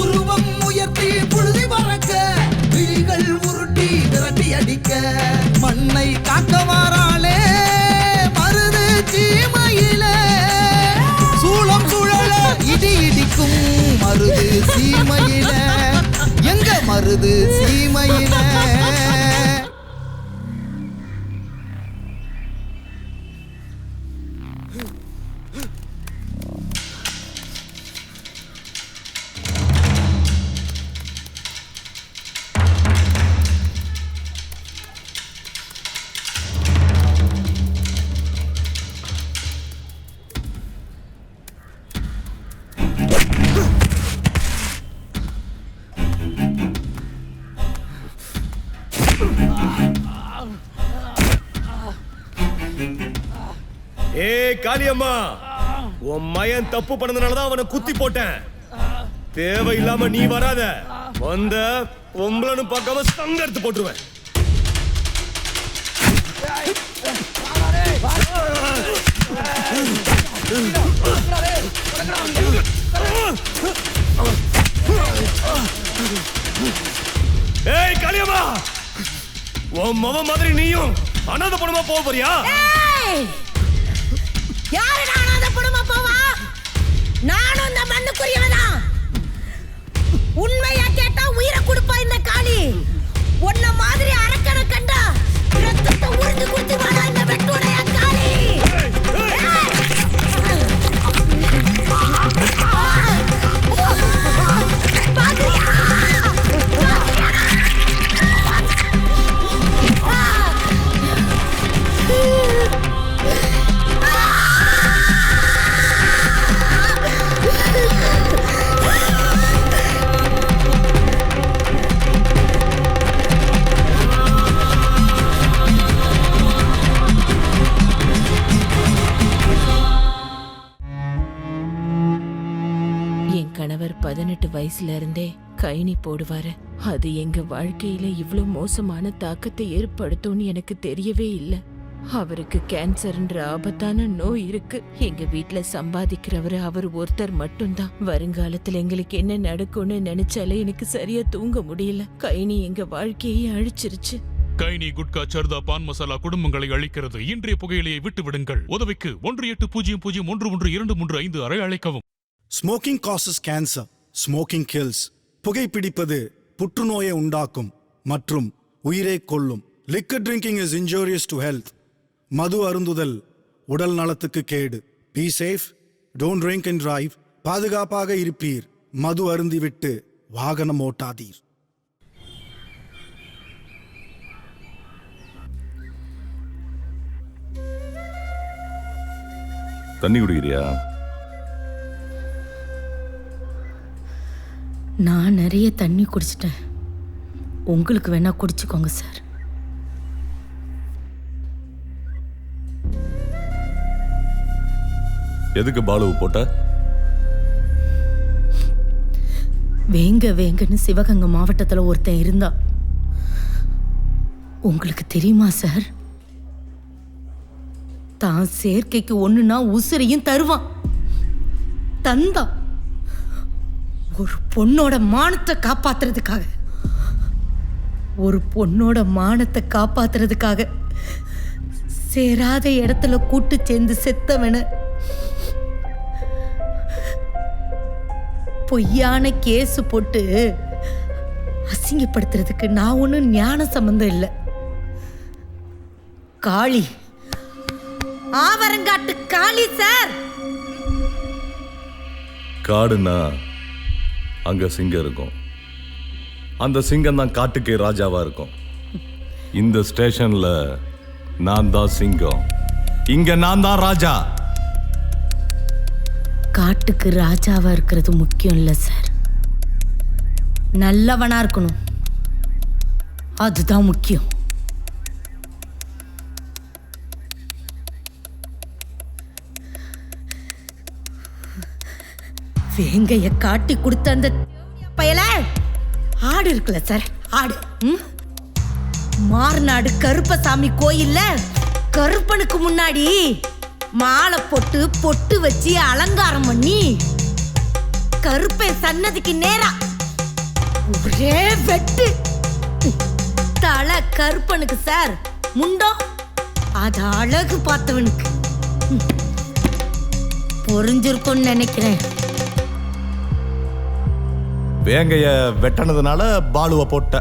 உருவம் உயர்த்தி புழுதி பறக்க விழிகள் உருட்டி விரட்டி அடிக்க மண்ணை காக்க வாராளே மருது சீமையில சூளம் சுழல இடி இடிக்கும் மருது சீமையில எங்க மருது சீமையில காளியம்மா உன் மயன் தப்பு பண்ணதுனாலதான் அவனை குத்தி போட்டேன் தேவையில்லாம நீ வராத வந்த பொம்பளன்னு பார்க்காம சங்க எடுத்து போட்டுருவேன் ஏய் காளியம்மா உன் மவ மாதிரி நீயும் அனாதை படமா போக போறியா யாரு அனாதை படமா போவா நானும் இந்த மண்ணுக்குரியவதான் உண்மையா கேட்டா உயிரை கொடுப்பா இந்த காளி உன்ன மாதிரி அரக்கனை கண்டா ரத்தத்தை உறிஞ்சு குடிச்சு வாடா இந்த வெட்டுடைய காளி பாத்தியா என் கணவர் 18 வயசுல இருந்தே கைனி போடுவாரு. அது எங்க வாழ்க்கையில இவ்வளவு மோசமான தாக்கத்தை ஏற்படுத்தும்னு எனக்கு தெரியவே இல்லை. அவருக்கு கேன்சர்ன்ற ஆபத்தான நோய் இருக்கு. எங்க வீட்ல சம்பாதிக்கிறவரு அவர் ஒருத்தர் மட்டும்தான். வருங்காலத்துல எங்களுக்கு என்ன நடக்கும்னு நினைச்சாலே எனக்கு சரியா தூங்க முடியல. கைனி எங்க வாழ்க்கையை அழிச்சிருச்சு. கைனி, குட்கா, சர்தா, பான் மசாலா குடும்பங்களை அழிக்கிறது. இன்றைய புகையிலையை விட்டு விடுங்கள். உதவிக்கு 1800112335 அழைக்கவும். Smoking causes cancer, smoking kills. புகைப்பிடிப்பது புற்றுநோயை உண்டாக்கும் மற்றும் உயிரை கொல்லும். Liquor drinking is injurious to health. மது அருந்துதல் உடல் நலத்துக்கு கேடு. Be safe, don't drink and drive. பாதுகாப்பாக இருப்பீர். மது அருந்திவிட்டு வாகனம் ஓட்டாதீர். தண்ணி குடிக்கிறியா? நான் நிறைய தண்ணி குடிச்சிட்டேன். உங்களுக்கு வேணா குடிச்சுக்கோங்க சார். எதுக்கு பாலுவை போட்ட? வேங்கன்னு சிவகங்கை மாவட்டத்தில் ஒருத்தன் இருந்தா. உங்களுக்கு தெரியுமா சார்? தான் சேர்க்கைக்கு ஒண்ணுனா உசுரையும் தருவான். தந்தா ஒரு பொண்ணோட மானத்தை காப்பாத்துறதுக்காக சேராத இடத்துல கூட்டு சேர்ந்து செத்தவன பொய்யான கேஸ் போட்டு அசிங்கப்படுத்துறதுக்கு நான் ஒன்றும் ஞான சம்பந்தம் இல்லை. காளி, ஆவரங்காட்டு காளி சார். காடுனா அங்க சிங்கம் இருக்கும். அந்த சிங்கம் தான் காட்டுக்கே ராஜாவா இருக்கும். இந்த ஸ்டேஷன்ல நான் தான் சிங்கம், இங்க நான் தான் ராஜா. காட்டுக்கு ராஜாவா இருக்கிறது முக்கியம் இல்லை சார். நல்லவனா இருக்கணும், அதுதான் முக்கியம். வேங்கைய காட்டி கொடுத்த அந்த பயல ஆடு இருக்குல்ல சார், ஆடு மார்நாடு கருப்பசாமி கோயில்ல கருப்பனுக்கு முன்னாடி மாலை போட்டு பொட்டு வச்சு அலங்காரம் பண்ணி கருப்பன் சன்னதிக்கு நேரா ஒரே வெட்டு. தலை கருப்பனுக்கு சார், முண்டம் அது அழகு பார்த்தவனுக்கு புரிஞ்சிருக்கும்னு நினைக்கிறேன். வேங்கைய வெட்டனதுனால பாலுவை போட்ட.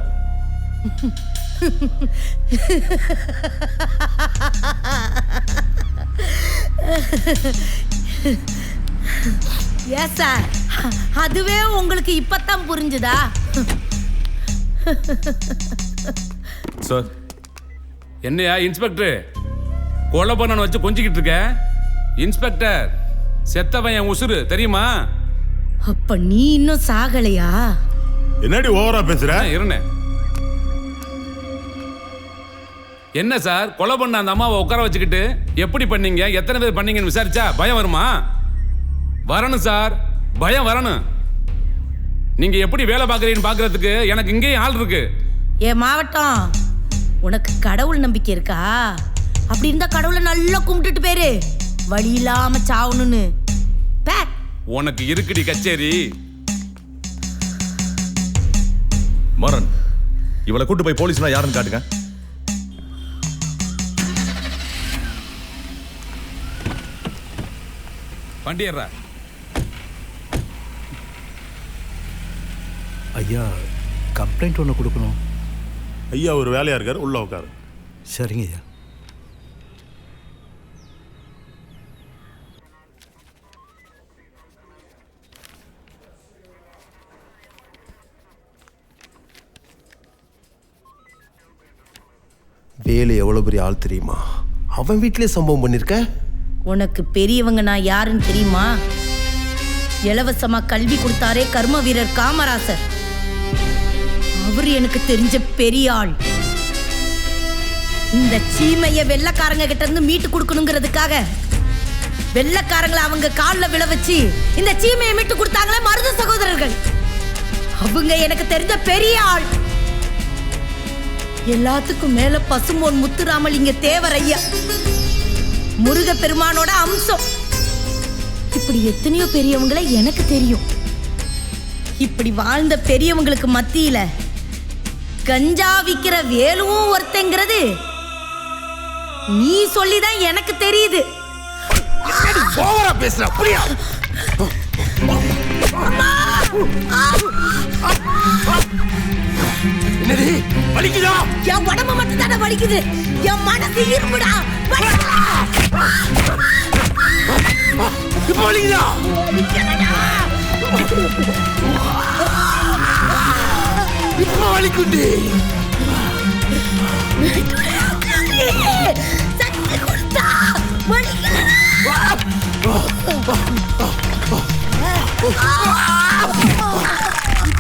ஏன் சார், அதுவே உங்களுக்கு இப்பத்தான் புரிஞ்சுதா? சார், என்னையா இன்ஸ்பெக்டர் கொலை பண்ண வச்சு கொஞ்சிக்கிட்டு இருக்க? இன்ஸ்பெக்டர், செத்தவன் என் உசுரு தெரியுமா? அப்ப நீ இன்னும் சாகலையா? என்னடி ஓவரா பேசுற? இருந்தேன். என்ன சார், கொலை பண்ண அந்த அம்மாவை உட்கார வச்சுக்கிட்டு எப்படி பண்ணீங்க, எத்தனை பேர் பண்ணீங்கன்னு விசாரிச்சா பயம் வருமா? வரணும் சார், பயம் வரணும். நீங்க எப்படி வேலை பார்க்குறீங்கன்னு பார்க்கறதுக்கு எனக்கு இங்கேயும் ஆள் இருக்கு. ஏ மாவட்டம், உனக்கு கடவுள் நம்பிக்கை இருக்கா? அப்படி இருந்தா கடவுளை நல்லா கும்பிட்டுட்டு பேரு, வழி இல்லாம சாவணும்னு. உனக்கு இருக்குடி கச்சேரி. மரன், இவளை கூட்டு போய் போலீஸ்னா யாருன்னு காட்டுங்க. பண்டியர்ரா. ஐயா, கம்ப்ளைண்ட் ஒன்று கொடுக்கணும். ஐயா ஒரு வேலையா இருக்காரு, உள்ள உட்காரு. சரிங்க ஐயா. வேலு எவ்வளோ பெரிய ஆள் தெரியுமா? அவன் வீட்டிலே சம்பவம் பண்ணிருக்க. உனக்கு பெரியவங்க நான் யாருன்னு தெரியுமா? இலவசமா கல்வி கொடுத்தாரே கர்ம வீரர் காமராசர், அவரு எனக்கு தெரிஞ்ச பெரிய ஆள். இந்த சீமைய வெள்ளக்காரங்க கிட்ட இருந்து மீட்டு கொடுக்கணுங்கிறதுக்காக வெள்ளக்காரங்களை அவங்க காலில் விழ வச்சு இந்த சீமையை மீட்டு கொடுத்தாங்களே மருது சகோதரர்கள். அவங்க எனக்கு தெரிஞ்ச பெரிய ஆள். எல்லாத்துக்கும் மேல பசும்பொன் முத்துராமலிங்க தேவர் ஐயா, முருக பெருமானோட அம்சம். இப்படி எத்தனையோ பெரியவங்களை எனக்கு தெரியும். இப்படி வாழ்ந்த பெரியவங்களுக்கு மத்தியில கஞ்சா விக்கிற வேலுவும் ஒருத்தங்கிறது நீ சொல்லிதான் எனக்கு தெரியுது. ஓவரா பேசுற அப்படியா? என்னடி வலிக்குதா? என் உடம்பு மட்டும் தானே வலிக்குது, என் மனசு இருமுடா. இப்ப வலிக்குதா? இப்ப வலிக்குண்டி. சக்தி கொடுத்தா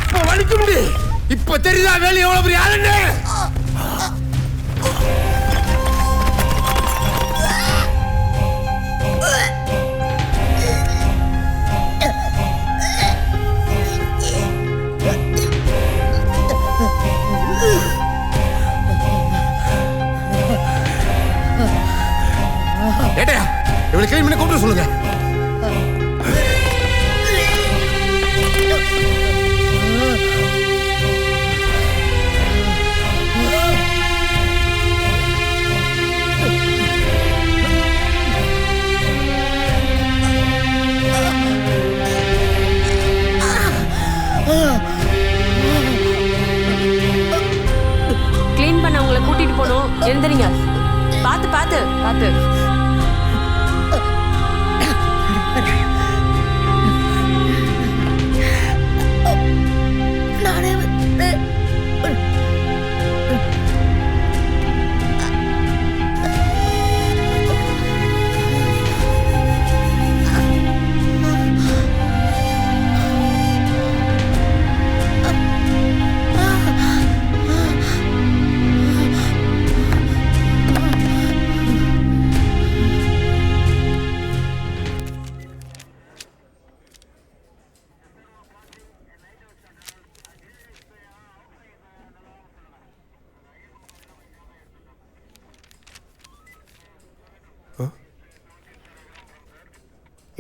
இப்ப வலிக்குண்டி. இப்ப தெரியுதா வேலை எவ்வளவு பெரிய ஆளுன்னு? ஏட்டையா இவளை கிளீன் பண்ணி கூப்பிட்டு சொல்லுங்க. கிளீன் பண்ண உங்களை கூட்டிட்டு போனோம். எழுந்துறீங்க. பாத்து பாத்து பாத்து.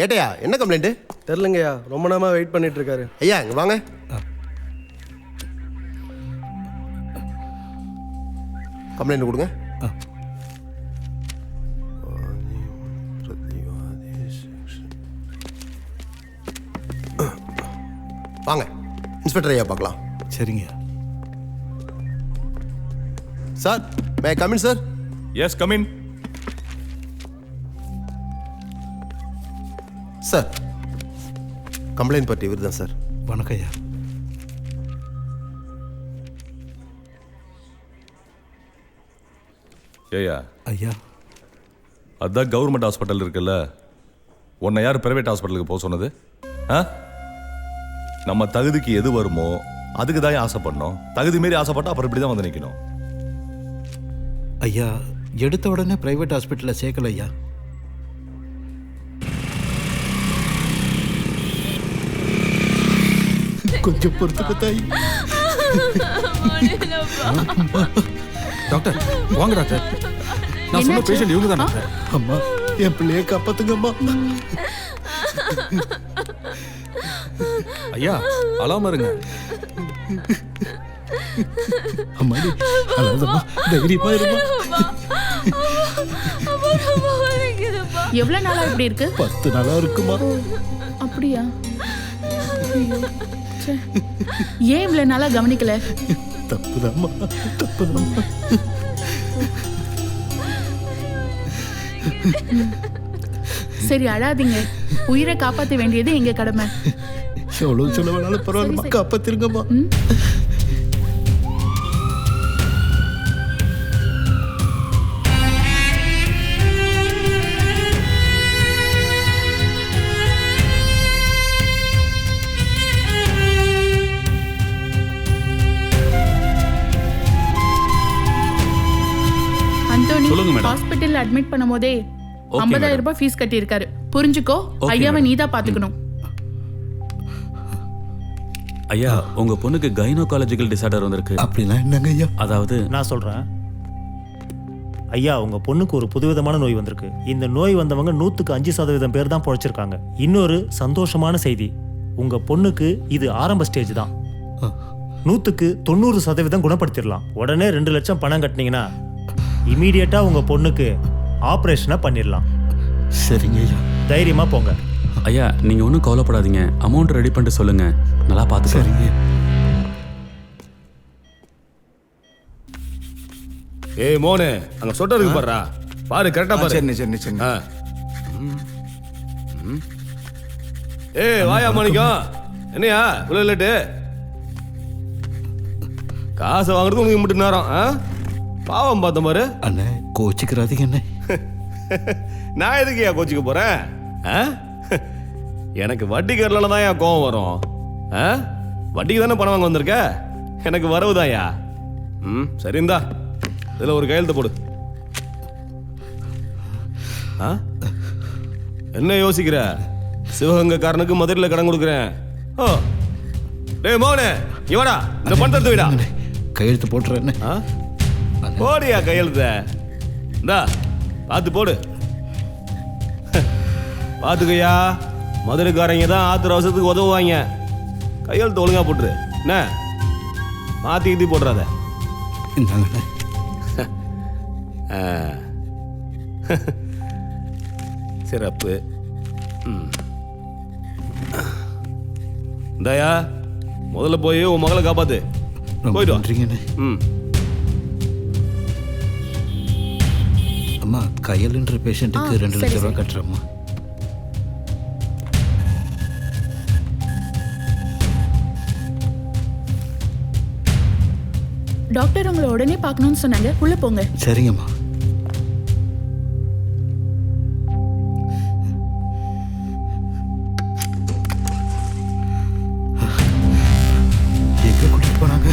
ஏட்டையா என்ன கம்ப்ளைண்ட்? தெரிலங்கய்யா, ரொம்ப நேரமா வெயிட் பண்ணிட்டு இருக்காரு. ஐயா இங்க வாங்க. கம்ப்ளைண்ட் கொடுங்க. வாங்க இன்ஸ்பெக்டர் ஐயா பார்க்கலாம். சரிங்க sir. May come in sir? Yes come in. Sir complaint பற்றி இவர் தான் சார். வணக்கம் ஐயா. ஏயா ஐயா, அதான் கவர்மெண்ட் ஹாஸ்பிட்டல் இருக்குல்ல, உன்னை யார் பிரைவேட் ஹாஸ்பிட்டலுக்கு போக சொன்னது? நம்ம தகுதிக்கு எது வருமோ அதுக்கு தான் ஆசைப்படணும். தகுதி மீறி ஆசைப்பட்டா அப்புறம் இப்படி தான் வந்து நிற்கணும். ஐயா எடுத்த உடனே பிரைவேட் ஹாஸ்பிட்டலில் சேர்க்கல ஐயா. கொஞ்சம் பொறுத்துக்க தாய். டாக்டர் வாங்க டாக்டர். நான் சொன்ன பேஷண்ட் இவங்க தானே? அம்மா என் பிள்ளைய காப்பாத்துங்கம்மா. ஐயா அழாம இருங்க. அம்மா அழாதம்மா, தைரியமா இருமா. எவ்வளவு நாளா இப்படி இருக்கு? 10 நாளா இருக்குமா. அப்படியா? ஏன் இவ்வளவு நாளா கவனிக்கல? தப்புதாம்மா, தப்புதாம்மா. சரி அழாதீங்க, உயிரை காப்பாற்ற வேண்டியது எங்க கடமை. எவ்வளவு செலவானாலும் பரவாயில்லம்மா, காப்பாத்திருங்கம்மா. ஹாஸ்பிட்டல் அட்மிட் பண்ணும்போதே 50,000 ரூபாய் ஃபீஸ் கட்டி இருக்காரு. புரிஞ்சுக்கோ. ஐயாவை நீதான் பாத்துக்கணும். ஐயா உங்க பொண்ணுக்கு கைனோகாலஜிக்கல் டிசார்டர் வந்திருக்கு. அப்படின்னா என்னங்க ஐயா? அதாவது நான் சொல்றேன் ஐயா, உங்க பொண்ணுக்கு ஒரு புதுவிதமான நோய் வந்திருக்கு. இந்த நோய் வந்தவங்க 100% பேர் தான் பொழைச்சிருக்காங்க. இன்னொரு சந்தோஷமான செய்தி, உங்க பொண்ணுக்கு இது ஆரம்ப ஸ்டேஜ் தான். 100% குணப்படுத்திடலாம். உடனே 2 லட்சம் பணம் கட்டினீங்கன்னா இமீடியட்டா உங்க பொண்ணுக்கு ஆபரேஷனை பண்ணிடலாம். சரிங்க ஐயா. தைரியமா போங்க. ஐயா நீங்க ஒன்றும் கவலைப்படாதீங்க. அமௌண்ட் ரெடி பண்ணிட்டு சொல்லுங்க, நல்லா பார்த்து. சரிங்க. ஏய் மோனே, அங்க சொட்ட இருக்கு பாருடா. பாரு கரெக்டா பாரு. சரி. ஏய் வாயா மாணிக்கம். என்னையா இவ்வளவு லேட்டு? காசை வாங்குறது உங்களுக்கு மட்டும் நேரம். பாவம் பார்த்த மாதிரி. அண்ணே கோச்சிக்கிறாதீங்க அண்ணே. நான் எதுக்கு கோச்சிக்க போறேன்? எனக்கு வட்டிக்காரனால தான் என் கோவம் வரும். வட்டிக்கு தானே பணம் வாங்க வந்திருக்க. எனக்கு வரவுதாயா. சரிந்தா இதுல ஒரு கையெழுத்து போடு. என்ன யோசிக்கிற? சிவகங்கைக்காரனுக்கு மதுரையில் கடன் கொடுக்குறேன். டேய் மோனே இவடா இந்த பணத்தை தூவிடா. கையெழுத்து போட்டுறேன். போடியா கையெழுத்த. இந்தா பார்த்து போடு. பார்த்துக்கையா, மதுரைக்காரங்க தான் ஆத்திர அவசரத்துக்கு உதவுவாங்க. கையெழுத்து ஒழுங்கா போட்டுரு. என்ன மாற்றி கித்தி போடுறாத. சிறப்பு. இந்தாயா முதல்ல போய் உன் மகளை காப்பாத்து. போயிட்டு வந்துறீங்கண்ணே. அம்மா கையல்ன்ற பேஷண்ட்டுக்கு 2 லட்சம் ரூபாய் கட்டுறம்மா. டாக்டர் உங்களை உடனே பார்க்கணும்னு சொன்னாங்க. உள்ள போங்க. சரிங்கம்மா. எங்க கூட்டிட்டு போனாங்க?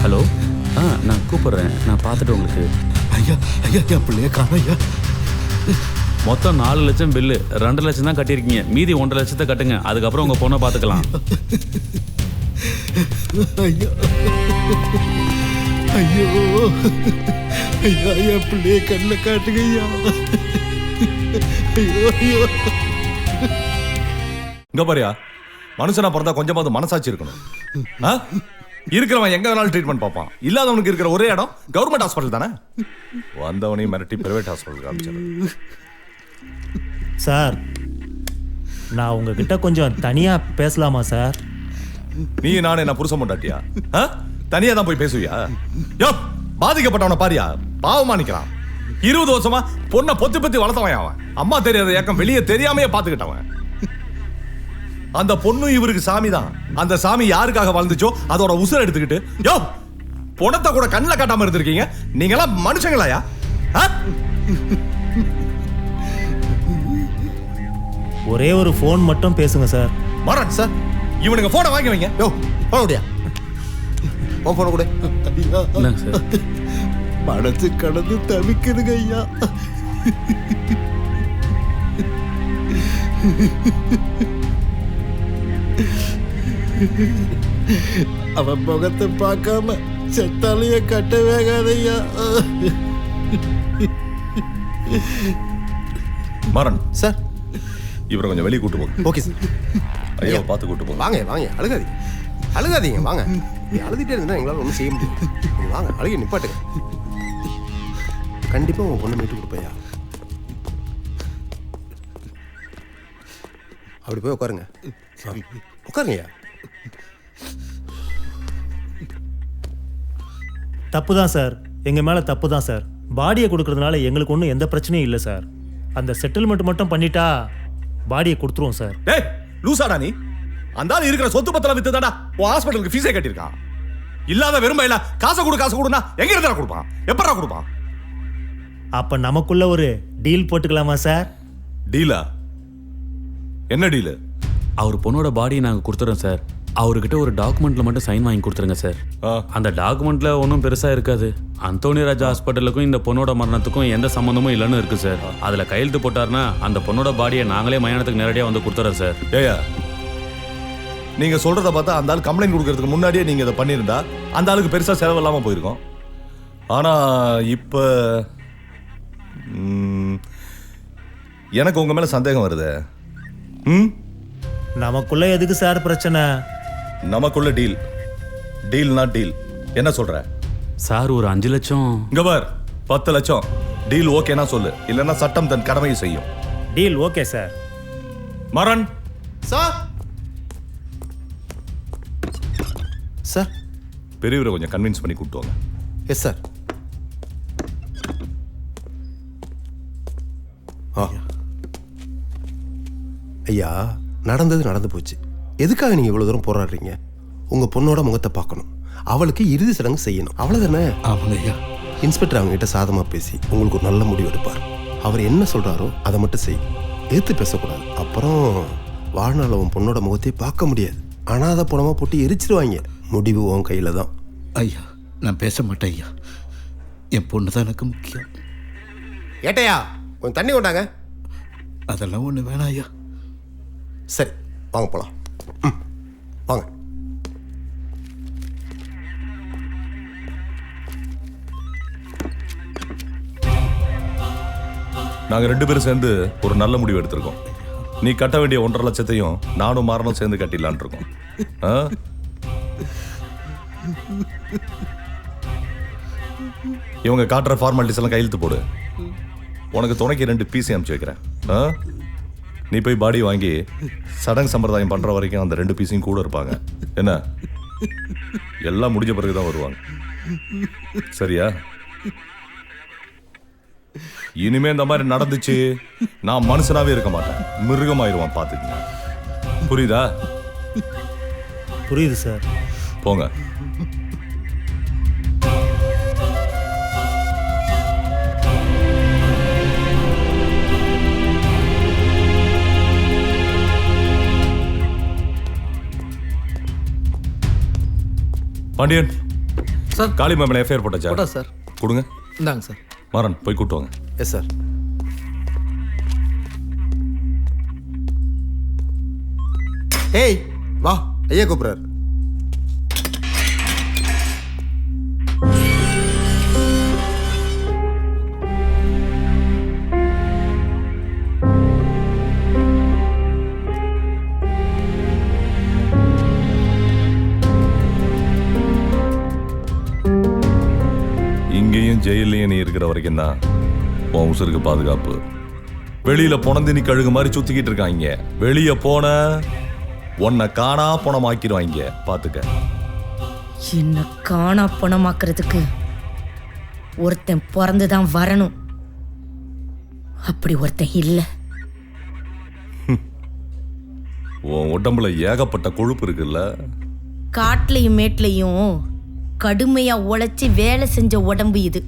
ஹலோ நான் கூப்பிடுறேன். நான் பார்த்துட்டு உங்களுக்கு. ஐயா என் பிள்ளைய காணோம் ஐயா. மொத்தம் 4 லட்சம் பில்லு. 2 லட்சம் தான் கட்டியிருக்கீங்க. மீதி 1.5 லட்சத்தை கட்டுங்க. அதுக்கப்புறம் உங்க பொண்ணை பார்த்துக்கலாம். ஐயோ என் பிள்ளைய கண்ணில் காட்டுங்க ஐயா. இங்க பாரியா, மனுஷனா பிறந்தா கொஞ்சமாவது மனசாட்சி இருக்கணும். இருக்கிறவன் எங்க வேணாலும் ட்ரீட்மெண்ட் பார்ப்பான். இல்லாதவனுக்கு இருக்கிற ஒரே இடம் கவர்மெண்ட் ஹாஸ்பிட்டல் தானே. வந்தவனையும் மிரட்டி பிரைவேட் ஹாஸ்பிட்டல் காமிச்சிரு. சார் நான் உங்ககிட்ட கொஞ்சம் தனியா பேசலாமா சார்? நீ நானே என்ன புருஷன் பொண்டாட்டியா? தனியா தான் போய் பேசுவியா? யோ பாதிக்கப்பட்டவனை பாரியா, பாவமா நிக்கிறான். 20 வருஷமா பொண்ணை பொத்தி பொத்தி வளர்த்தவன் அவன். அம்மா தெரியாத ஏக்கம் வெளியே தெரியாமையே பாத்துக்கிட்டவன். அந்த பொண்ணு இவருக்கு சாமி தான். அந்த சாமி யாருக்காக வாழ்ந்துச்சோ அதோட உசுரை எடுத்துக்கிட்டு யோ பொணத்தை கூட கண்ணில் காட்டாம இருந்திருக்கீங்க. நீங்க எல்லாம் மனுஷங்களாயா? ஒரே ஒரு ஃபோன் மட்டும் பேசுங்க சார். மரண் சார், இவனுங்க போனை வாங்கி வைங்க. யோ போன முடியா? போன கூட மனசு கடந்து தவிக்குதுங்க ஐயா. அவன் முகத்தை பார்க்காம செத்தாலைய கட்ட வேகாதையா. மரண் சார், இவரை கொஞ்சம் வெளியே கூட்டு போங்க. Okay sir. ஐயா பார்த்து கூட்டு போங்க. வாங்க அழுகாதீங்க வாங்க. அழுதுகிட்டே இருந்தா எங்களால் ஒன்றும் செய்ய முடியும். வாங்க அழுகி நிப்பாட்டுங்க. கண்டிப்பா உங்க பொண்ணை மீட்டு கொடுப்பையா. அப்படி போய் உட்காருங்க. உட்காருங்கய்யா. தப்பு தான் சார், எங்கள் மேலே தப்பு தான் சார். பாடியை கொடுக்கறதுனால எங்களுக்கு ஒன்றும் எந்த பிரச்சனையும் இல்லை சார். அந்த செட்டில்மெண்ட் மட்டும் பண்ணிட்டா பாடியை கொடுத்துருவோம் சார். டேய் லூசாடா நீ. அந்த ஆள் இருக்கிற சொத்து பத்தல வித்து தாண்டா உன் ஹாஸ்பிட்டலுக்கு ஃபீஸே கட்டியிருக்கான். இல்லாத வெறுமையில காசை கொடுனா எங்க இருந்தா கொடுப்பான்? எப்படா கொடுப்பான்? அப்ப நமக்குள்ள ஒரு டீல் போட்டுக்கலாமா சார்? டீலா? என்ன டீலு? அவர் பொண்ணோட பாடியை நாங்கள் கொடுத்துறோம் சார். அவர்கிட்ட ஒரு டாக்குமெண்ட்ல மட்டும் சைன் வாங்கி கொடுத்துருங்க சார். அந்த டாக்குமெண்ட்ல ஒன்றும் பெருசா இருக்காது. அந்தோனி ராஜா ஹாஸ்பிட்டலுக்கும் இந்த பொண்ணோட மரணத்துக்கும் எந்த சம்மந்தமும் இல்லைன்னு இருக்கு சார். அதுல கையெழுத்து போட்டாருன்னா அந்த பொண்ணோட பாடியை நாங்களே மயானத்துக்கு நேரடியாக வந்து கொடுத்துறோம் சார். ஏயா, நீங்க சொல்றத பார்த்தா அந்த ஆள் கம்ப்ளைண்ட் கொடுக்கறதுக்கு முன்னாடியே நீங்க இதை பண்ணியிருந்தா அந்த ஆளுக்கு பெருசா செலவு இல்லாம போயிருக்கும். ஆனா இப்ப எனக்கு உங்க மேல சந்தேகம் வருது. நமக்குள்ள எதுக்கு சார் பிரச்சனை? நமக்குள்ள டீல் டீல்னா டீல். என்ன சொல்ற சார்? ஒரு 5 லட்சம். இங்க பார், 10 லட்சம் டீல் ஓகேனா சொல்லு, இல்லைன்னா சட்டம் தன் கடமையை செய்யும். Deal okay sir. Maran sir. Sir, பெரியவரை கொஞ்சம் கன்வின்ஸ் பண்ணி கூப்பிட்டு வாங்க. Yes sir. ஐயா, நடந்தது நடந்து போச்சு. எதுக்காக நீங்க இவ்வளவு தூரம் போராடுறீங்க? உங்க பொண்ணோட முகத்தை பார்க்கணும், அவளுக்கு இறுதி சடங்கு செய்யணும், அவ்வளவுதானே? ஆமாங்க ஐயா. இன்ஸ்பெக்டர் அவங்க கிட்ட சாதமா பேசி உங்களுக்கு ஒரு நல்ல முடிவு எடுப்பார். அவர் என்ன சொல்றாரோ அதை மட்டும் செய், எதிர்த்து பேசக்கூடாது. அப்புறம் வாழ்நாள் உன் பொண்ணோட முகத்தையே பார்க்க முடியாது. அனாதை பணமா போட்டு எரிச்சிருவாங்க. முடிவு உன் கையில தான். ஐயா, நான் பேச மாட்டேன் ஐயா. என் பொண்ணு தான் எனக்கு முக்கியம். ஏட்டையா, கொஞ்சம் தண்ணி கொண்டாங்க. அதெல்லாம் ஒண்ணு வேணாம் ஐயா. சரி, வாங்க போலாம். வாங்க. நாங்க 2 பேரும் சேர்ந்து ஒரு நல்ல முடிவு எடுத்திருக்கோம். நீ கட்ட வேண்டிய 1.5 லட்சத்தையும் நானும் மாறனும் சேர்ந்து கட்டிடலான் இருக்கோம். இவங்க காட்டுற ஃபார்மாலிட்டிஸ் எல்லாம் கையெழுத்து போடு. உனக்கு துணைக்கு 2 பீஸை அனுப்பிச்சு வைக்கிறேன். நீ போய் பாடி வாங்கி சடங்கு சம்பிரதாயம் பண்ற வரைக்கும் அந்த 2 பீஸையும் கூட இருப்பாங்க. என்ன, எல்லாம் முடிஞ்ச பிறகுதான் வருவாங்க. சரியா? இனிமே இந்த மாதிரி நடந்துச்சு, நான் மனுஷனாவே இருக்க மாட்டேன், மிருகமாயிருவான். பாத்துக்கங்க. புரியுதா? புரியுது சார். போங்க. பாண்டியன் சார், காளி மேமனை எஃப்ஐஆர் போட்டாச்சா? போட்டா சார். கொடுங்க. இந்தாங்க சார். மாறன், போய் கூட்டு வாங்க. Yes sir. ஏய், வா, ஐயா கூப்பிடுறாரு. இங்கேயும் ஜெயிலையும் நீ இருக்கிற வரைக்கும் தான் உன் உசுருக்கு பாதுகாப்பு. வெளியில பொணந்து நீ கழுகு மாதிரி சுத்திக்கிட்டு இருக்காங்க. வெளிய போன உன்னை காணா பணமாக்கிடுவாங்க. பாத்துக்க. என்ன காணா பணமாக்குறதுக்கு ஒருத்தன் பிறந்துதான் வரணும். அப்படி ஒருத்தன் இல்ல. உன் உடம்புல ஏகப்பட்ட கொழுப்பு இருக்குல்ல. காட்டுலையும் மேட்லையும் கடுமையா உழைச்சி வேலை செஞ்ச உடம்பு இது.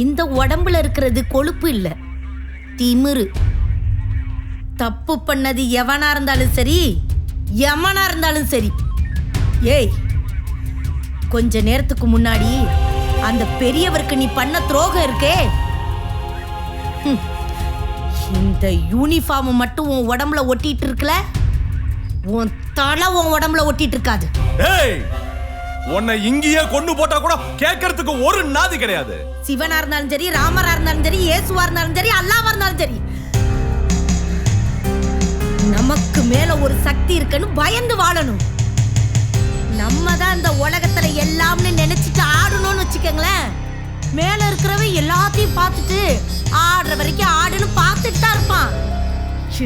இந்த உடம்புல இருக்கிறது கொழுப்பு இல்ல, திமிரு. தப்பு பண்ணது எவனா இருந்தாலும் சரி, எமனா இருந்தாலும் சரி. ஏய், கொஞ்ச நேரத்துக்கு முன்னாடி அந்த பெரியவருக்கு நீ பண்ண துரோகம் இருக்கே, இந்த யூனிஃபார்ம் மட்டும் உன் உடம்புல ஒட்டிட்டு இருக்கல, உன் தலை உன் உடம்புல ஒட்டிட்டு இருக்காது. ஏய், உன்னை இங்கேயே கொண்டு போட்டா கூட கேட்கறதுக்கு ஒரு நாதி கிடையாது. சிவனா இருந்தாலும் சரி, ராமரா இருந்தாலும் சரி, இயேசுவா இருந்தாலும் சரி, அல்லாஹ்வா இருந்தாலும் சரி, நமக்கு மேல ஒரு சக்தி இருக்குன்னு பயந்து வாழணும். நம்ம தான் இந்த உலகத்துல எல்லாம்னு நினைச்சிட்டு ஆடணும்னு வச்சுக்கோங்களேன். மேல இருக்கிறவன் எல்லாத்தையும் பார்த்துட்டு ஆடுற வரைக்கும் ஆடுன்னு பார்த்துட்டு தான் இருப்பான்.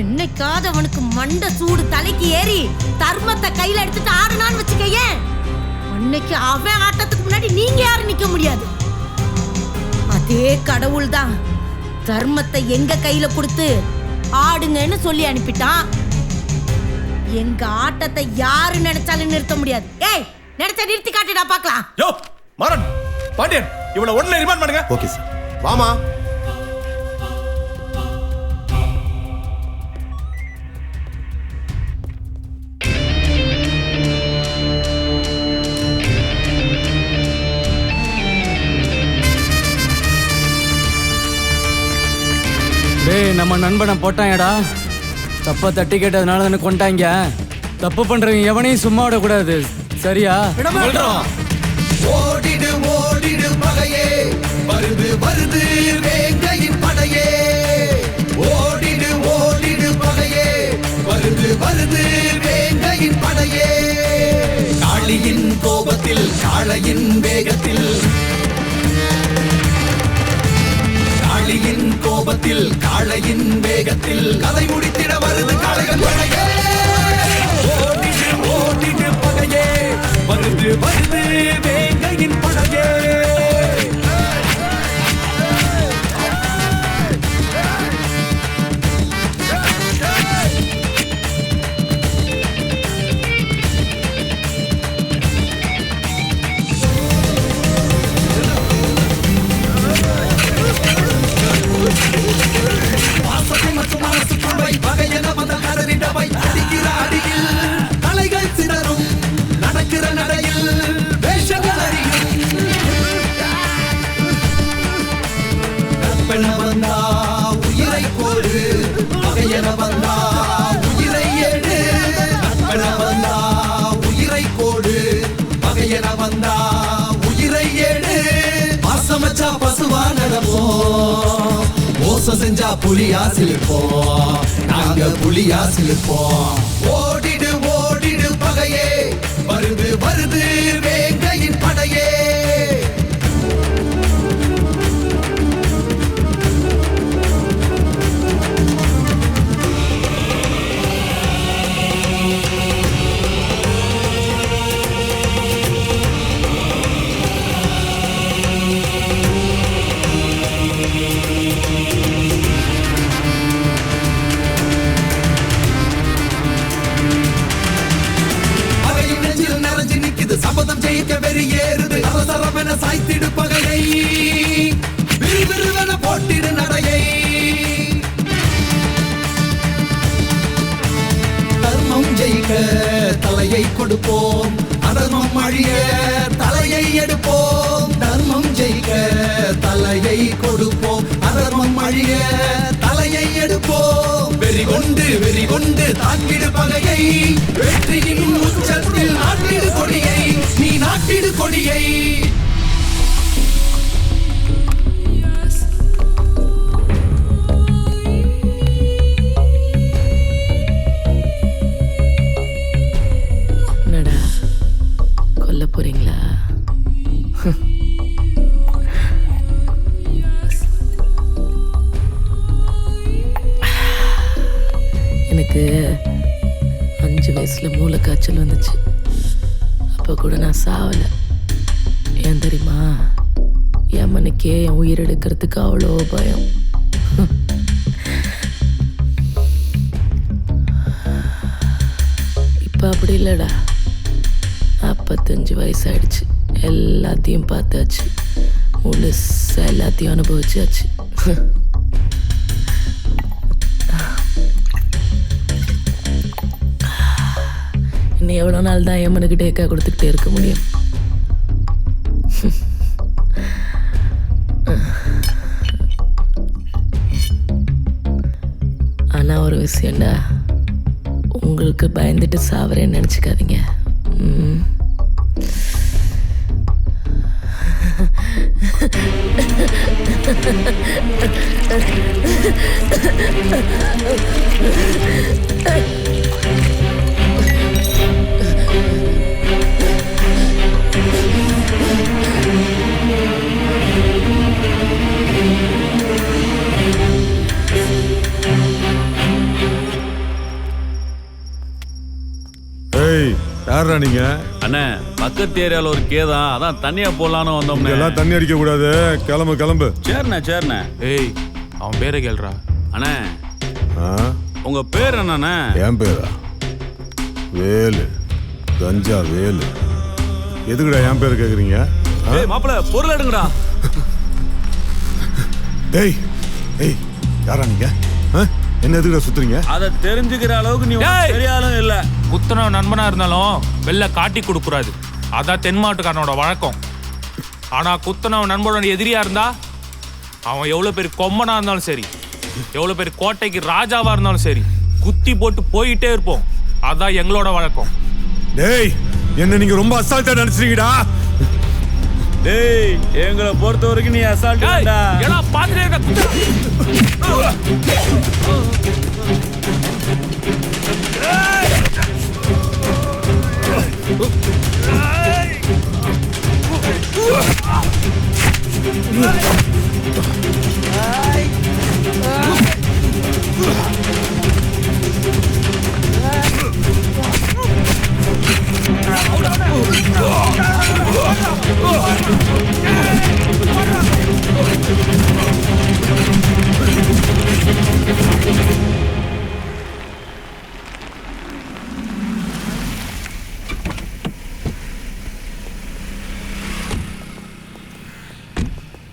என்னைக்காவது அவனுக்கு மண்டை சூடு தலைக்கு ஏறி தர்மத்தை கையில எடுத்துட்டு ஆடுனான்னு வச்சுக்கேன், அன்னைக்கு அவன் ஆட்டத்துக்கு முன்னாடி நீங்க யாரும் நிக்க முடியாது. அதே கடவுள் தான் தர்மத்தை எங்க கையில கொடுத்து ஆடுங்கன்னு சொல்லி அனுப்பிட்டான். எங்க ஆட்டத்தை யாரு நினைச்சாலும் நிறுத்த முடியாது. ஏய், நினைச்ச நிறுத்தி காட்டுடா பார்க்கலாம். யோ மாறன், பாண்டியன், இவனை உடனே ரிமாண்ட் பண்ணுங்க. Okay sir. வாமா. நம்ம நண்பனை போட்டாங்கடா. தப்பா தட்டி கேட்டதுனால தானே கொண்டாங்க. தப்பு பண்றவங்க எவனையும் சும்மா விடக்கூடாது, சரியா? ஓடிடு ஓடிடு பகையே, வருது வருது வேங்கையின் படையே. ஓடிடு ஓடிடு பகையே, வருது வருது வேங்கையின் படையே. காளியின் கோபத்தில் காளையின் வேகத்தில், காளியின் கோபத்தில் காளையின் வேகத்தில் கதை முடித்திட வருது காளைகள் படையே. ஓடிடு ஓடிடு பகையே, வருது வருது வேங்கையின் படையே. வாசனை மற்றும் மனசு குழுவை பகையென வந்த கதறிடவை அடிக்கிற அடியில் தலைகள் சிதறும், நடக்கிற நடையில் வேஷங்கள் அறியும். நட்பென வந்தா உயிரை கோடு, பகையென வந்தா உயிரை ஏடு. நட்பென வந்தா உயிரை கோடு, பகையென வந்தா உயிரை ஏடு. பாசமச்சா பசுவா நடப்போம், மோசம் செஞ்சா புலியா சிலிப்போம், நாங்க புலியா சிலிப்போம். ஓடிடு ஓடிடு பகையே, வருது வருது வேங்கையின் படையே. பகையின் நெஞ்சில் நிறைஞ்சு நிக்குது, சபதம் ஜெயிக்க வெறி ஏறுது. அவசரமென சாய்த்திடு பகையை, விறுவிறுவென போட்டிடு நடையை. தர்மம் ஜெயிக்க தலையை கொடுப்போம், அதர்மம் அழிய தலையை எடுப்போம். தர்மம் ஜெயிக்க தலையை கொடுப்போம், அதர்மம் அழிய தலையை எடுப்போம். வெறி கொண்டு தாக்கிடு பகையை, வெற்றியின் உச்சத்தில் நாட்டிடு கொடியை, நீ நாட்டிடு கொடியை. என்னடா கொல்ல போறீங்களா? எனக்கு 5 வயசுல மூளை காய்ச்சல் வந்துச்சு. அப்ப கூட நான் சாவல. ஏன் தெரியுமா? என் மனுக்கே என் உயிர் எடுக்கிறதுக்கு அவ்வளோ பயம். இப்ப அப்படி இல்லடா. 45 வயசாயிடுச்சு. எல்லாத்தையும் பார்த்தாச்சு, முழுசா எல்லாத்தையும் அனுபவிச்சாச்சு. இன்னும் எவ்வளோ நாள் தான் எம்மனுக்கு டேக்கா கொடுத்துக்கிட்டே இருக்க முடியும்? ஆனா ஒரு விஷயம்டா, உங்களுக்கு பயந்துட்டு சாவரேன்னு நினச்சிக்காதீங்க. ஏய், யாரா நீங்க? அண்ணே, பக்கத்து ஏரியால ஒரு கேதான், அதான் தண்ணியா போலான்னு வந்தோம். எல்லாம் தண்ணி அடிக்க கூடாது, கிளம்பு கிளம்பு. சரிண்ணே சரிண்ணே. ஏய், அவன் பேரை கேள்றா. அண்ணே, உங்க பேர் என்னண்ணே? என் பேரா? வேலு, கஞ்சா வேலு. எதுக்குடா என் பேர் கேக்குறீங்க? மாப்பிள்ள பொருள் எடுங்கடா. டேய் ஏய், யாரா நீங்க? என்ன எதுக்குடா சுத்துறீங்க? அதை தெரிஞ்சுக்கிற அளவுக்கு நீ தெரியாலும் இல்ல. குத்தன நண்பனா இருந்தாலும் வெளில காட்டி கொடுக்கூடாது, அதான் தென்மாட்டுக்காரனோட வழக்கம். ஆனா குத்தனவன் நண்பனோட எதிரியா இருந்தா அவன் எவ்வளவு பேர் கொம்மனா இருந்தாலும் சரி எவ்வளவு பேர் கோட்டைக்கு ராஜாவா இருந்தாலும் சரி குத்தி போட்டு போயிட்டே இருப்போம். அதான் எங்களோட வழக்கம். டேய் என்ன நீங்க ரொம்ப அசால்ட்டா நினைச்சீங்கடா. டேய் எங்களை பொறுத்த வரைக்கும் நீ அசால்ட்டா. ஏடா பாத்துட்டே இருக்க.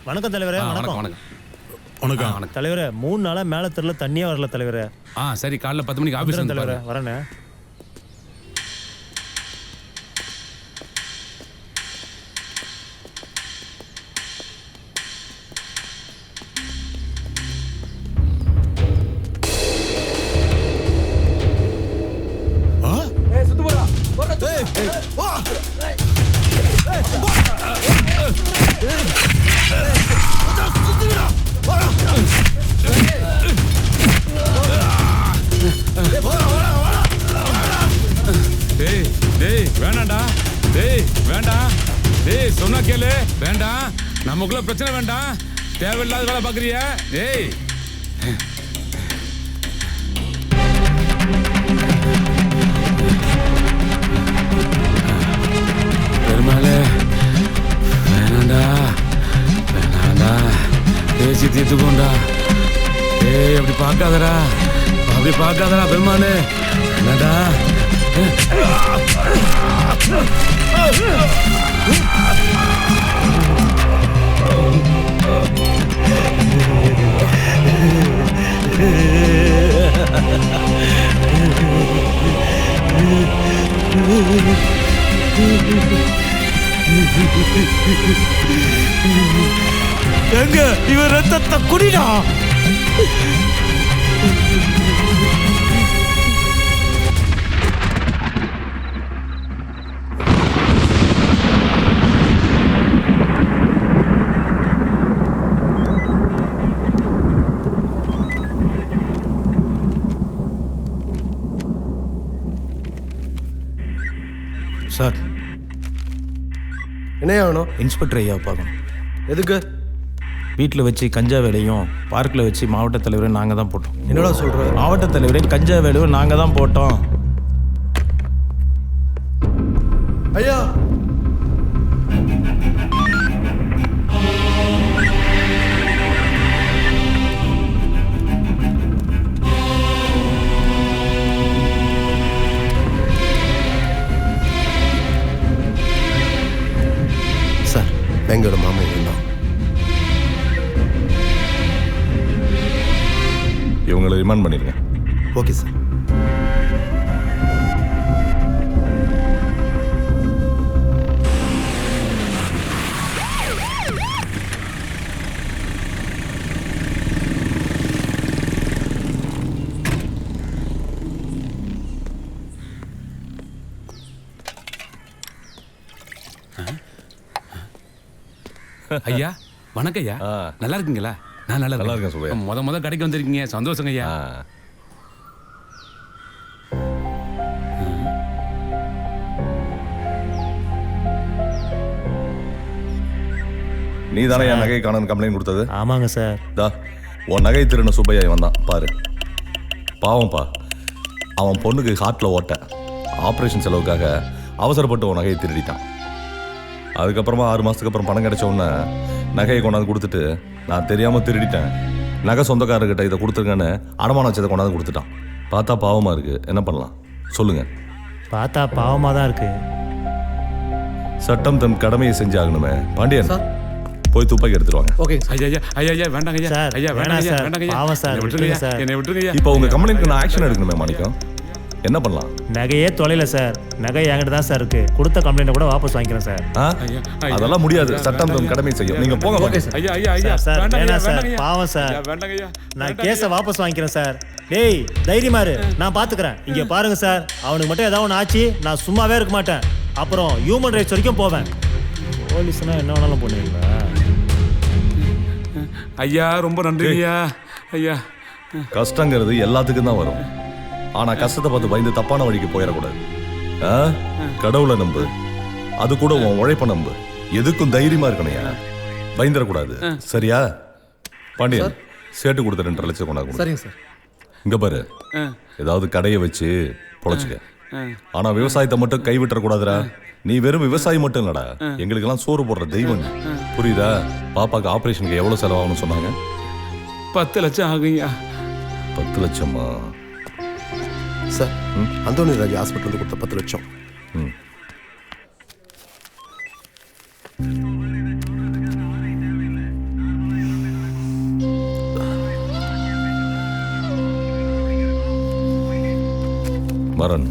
வணக்கம் தலைவரே. வணக்கம் வணக்கம் தலைவரே. 3 நாளா மேல தெருல தண்ணியே வரல தலைவரே. சரி காலைல 10 மணிக்கு ஆபீஸ் வந்து தலைவரே வரேனே. சொன்னா கேளு. வேண்டாம் நமக்குள்ள பிரச்சனை வேண்டாம். தேவையில்லாத வேலை பாக்குறிய. டேய் பெருமாளே வேணாண்டா வேணாண்டா பேசி தீர்த்துக்கோண்டா. ஏய் அப்படி பார்க்காதடா அப்படி பார்க்காதடா பெருமாளே வேணாண்டா. எங்க இவன் ரத்தத்தை குடிடா. சார் என்ன ஆகணும்? இன்ஸ்பெக்டர் ஐயா பார்க்கணும். எதுக்கு? வீட்டில் வச்சு கஞ்சா வேலையும் பார்க்கில் வச்சு மாவட்ட தலைவரையும் நாங்கள் தான் போட்டோம். என்னடா சொல்கிற? மாவட்ட தலைவரையும் கஞ்சா வேலையும் நாங்கள் தான் போட்டோம். ஐயா சார் எங்களோட மாமா இருந்தான். இவங்களை ரிமாண்ட் பண்ணிருங்க. Okay sir. ஐயா வணக்கம் ஐயா. நல்லா இருக்கீங்களா? நான் நல்லா இருக்கேன் சுபையா. முத கடைக்கு வந்திருக்கீங்க, சந்தோஷங்க ஐயா. நீ தானே என் நகை காணன்னு கம்ப்ளைண்ட் கொடுத்தது? ஆமாங்க சார். உன் நகை திருடின சுப்பையா வந்தான் பாரு. பாவம்பா, அவன் பொண்ணுக்கு ஹார்ட்டில் ஓட்ட ஆப்ரேஷன் செலவுக்காக அவசரப்பட்டு உன் நகையை திருடிட்டான். அதுக்கப்புறமா 6 மாதத்துக்கு அப்புறம் பணம் கிடைச்ச உடனே நகையை கொண்டாந்து கொடுத்துட்டு நான் தெரியாமல் திருடிட்டேன், நகை சொந்தக்காரர்கிட்ட இதை கொடுத்துருங்கன்னு அடமான வச்சதை கொண்டாந்து கொடுத்துட்டான். பார்த்தா பாவமாக இருக்குது, என்ன பண்ணலாம் சொல்லுங்கள்? பார்த்தா பாவமாக தான் இருக்கு. சட்டம் தன் கடமையை செஞ்சாகணுமே. பாண்டியன் போய் துப்பாக்கி எடுத்துருவாங்க. ஓகே ஐயா வேண்டாங்க ஐயா. ஐயா வேண்டாங்க ஐயா. வேண்டாங்க ஐயா. என்னை விட்டுருங்க ஐயா. இப்போ உங்க கம்ப்ளைண்ட்க்கு நான் ஆக்ஷன் எடுக்கணுமே மாணிக்கம். என்ன பண்ணலாம்? நகையே தொலைல சார். நகை என்கிட்ட தான் சார் இருக்கு. கொடுத்த கம்ப்ளைண்ட் கூட வாபஸ் வாங்கிக்கிறேன் சார். அதெல்லாம் முடியாது. சட்டம் தன் கடமை செய்யும். நீங்க போங்க. Okay sir. சார் வேணாம் சார். பாவம் சார். நான் கேஸை வாபஸ் வாங்கிக்கிறேன் சார். டேய் தைரியமா இரு, நான் பாத்துக்கிறேன். இங்க பாருங்க சார், அவனுக்கு மட்டும் ஏதாவது ஒன்று ஆச்சு நான் சும்மாவே இருக்க மாட்டேன். அப்புறம் ஹியூமன் ரைட்ஸ் வரைக்கும் போவேன். போலீஸ்னா என்ன வேணாலும் பண்ணுவீங்களா? ஐயா ரொம்ப நன்றி ஐயா. ஐயா கஷ்டங்கிறது எல்லாத்துக்கும் தான் வரும். ஆனா கஷ்டத்தை பார்த்து பயந்து தப்பான வழிக்கு போயிடக்கூடாது. கடவுளை நம்பு, அது கூட உன் உழைப்ப நம்பு. எதுக்கும் தைரியமா இருக்கணையா, பயந்துடக்கூடாது. சரியா? பாண்டியன் சேட்டு கொடுத்த 2.5 லட்சம் கொண்டாங்க. சரிங்க சார். இங்க பாரு, ஏதாவது கடையை வச்சு பொழைச்சுக்க. ஆனா விவசாயத்தை மட்டும் கைவிட்டக்கூடாதுடா. நீ வெறும் விவசாயி மட்டும் இல்லடா, எங்களுக்கெல்லாம் சோறு போடுற தெய்வம். புரியுதா? பாப்பாக்கு ஆபரேஷனுக்கு எவ்வளவு செலவாகணும்னு சொன்னாங்க? 10 லட்சம் ஆகுங்கய்யா. 10 லட்சமா சார்? அந்தோணி ராஜ் ஹாஸ்பிட்டல் கொடுத்த 10 லட்சம். மரன்,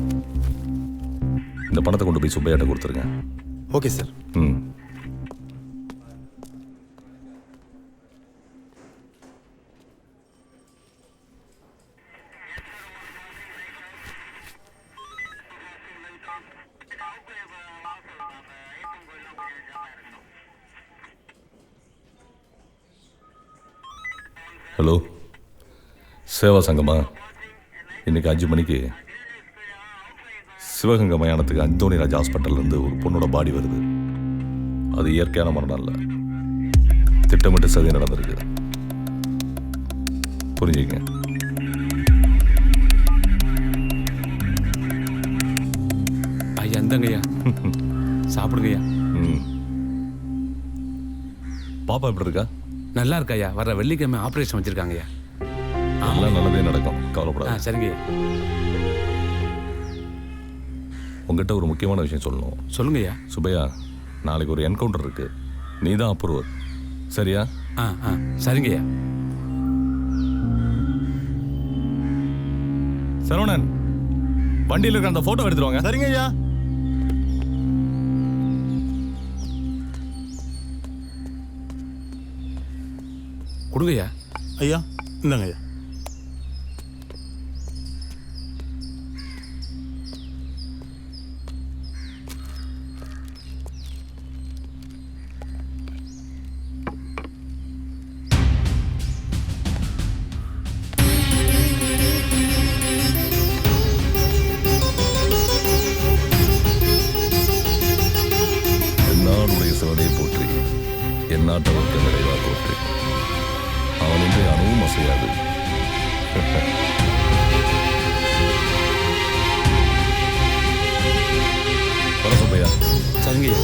இந்த பணத்தை கொண்டு போய் சுப்பையாட்ட கொடுத்துருங்க. Okay sir. Hello, Seva Sangma? இன்னைக்கு 5 மணிக்கு சிவகங்கை மயானத்துக்கு அந்தோணி ராஜ் ஹாஸ்பிட்டல்லேருந்து ஒரு பொண்ணோட பாடி வருது. அது இயற்கையான மரணம் இல்லை, திட்டமிட்டு சதி நடந்திருக்கு. புரிஞ்சுக்கங்க. ஐயா இந்தங்கய்யா, சாப்பிடுங்கய்யா. பாப்பா எப்படி இருக்கா? நல்லா இருக்காய்யா. வர வெள்ளிக்கிழமை ஆப்ரேஷன் வச்சிருக்காங்கய்யா. எல்லாம் நல்லதே நடக்கும், கவலைப்படாத. சரிங்கய்யா. உங்ககிட்ட ஒரு முக்கியமான விஷயம் சொல்லணும். சொல்லுங்கய்யா. சுப்பையா, நாளைக்கு ஒரு என்கவுண்டர் இருக்கு. நீ தான் அப்ரூவர், சரியா? சரிங்கய்யா. சரவணன், வண்டியில் இருக்க அந்த போட்டோ எடுத்துருவாங்க. சரிங்க ஐயா. கொடுங்கய்யா. ஐயா இந்தாங்க ஐயா. என்னாடுடைய சிவனை போற்றி, எந்நாட்டவர்க்கு நிறைவா போற்றி. அவனின்றி அணுவும் அசையாது. வர சுப்பையா. சரிங்கய்யா.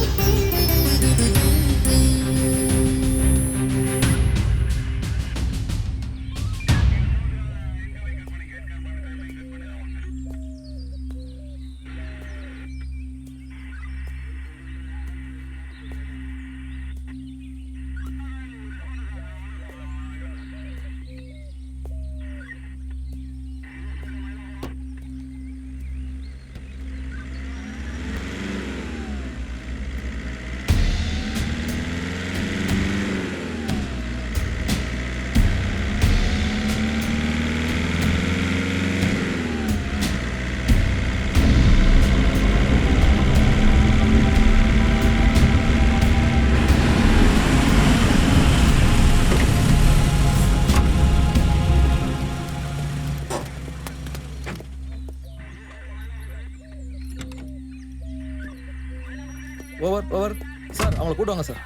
ஓவர் சார், அவங்கள கூட்டுவாங்க சார்.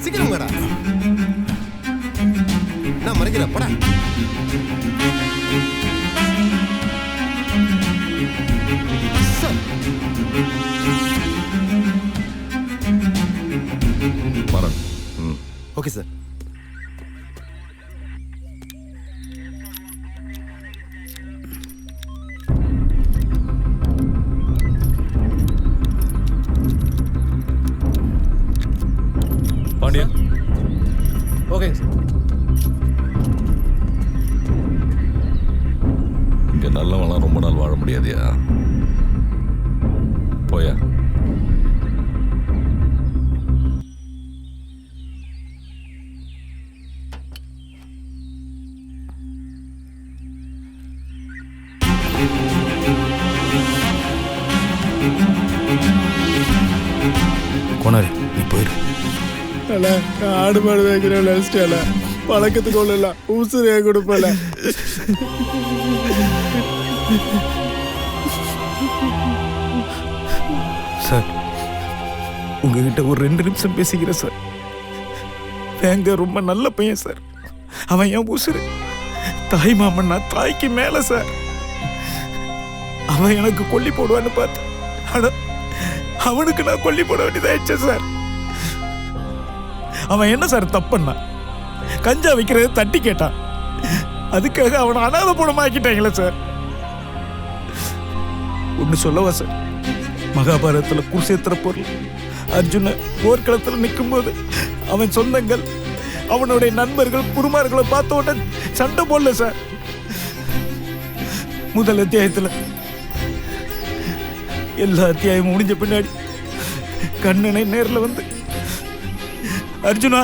சீக்கிரம் வாடா. நான் மறைக்கிறேன், போடா. மரன். Okay sir. பாண்டியன். ஓகேங்க சார். இங்க நல்லவெல்லாம் ரொம்ப நாள் வாழ முடியாதியா? போயா. கோனாரி நீ போயிரு. ஆடு மாடு வைக்கிறேன் நினைச்சிட்டல பழக்கத்துக்கு கொள்ளல ஊசுரைய கொடுப்பல. சார் உங்ககிட்ட ஒரு 2 நிமிஷம் பேசிக்கிறேன் சார். வேங்க ரொம்ப நல்ல பையன் சார். அவன் என் உசுரு. தாய் மாமன்னா தாய்க்கு மேல சார். அவன் எனக்கு கொல்லி போடுவான்னு பார்த்து ஆனா அவனுக்கு நான் கொல்லி போட வேண்டியதாயிடுச்சு சார். அவன் என்ன சார் தப்புன்னா கஞ்சா வைக்கிறது தட்டி கேட்டான். அதுக்காக அவனை அனாதை படமாக்கிட்டாங்களே சார். ஒன்று சொல்லவா சார், மகாபாரதத்தில் குருசேத்திர பொருள் அர்ஜுன போர்க்களத்தில் நிற்கும்போது அவன் சொந்தங்கள் அவனுடைய நண்பர்கள் குருமார்களை பார்த்த உடனே சண்டை போடல சார். முதல் அத்தியாயத்தில் எல்லா அத்தியாயமும் முடிஞ்ச பின்னாடி கண்ணனை நேரில் வந்து அர்ஜுனா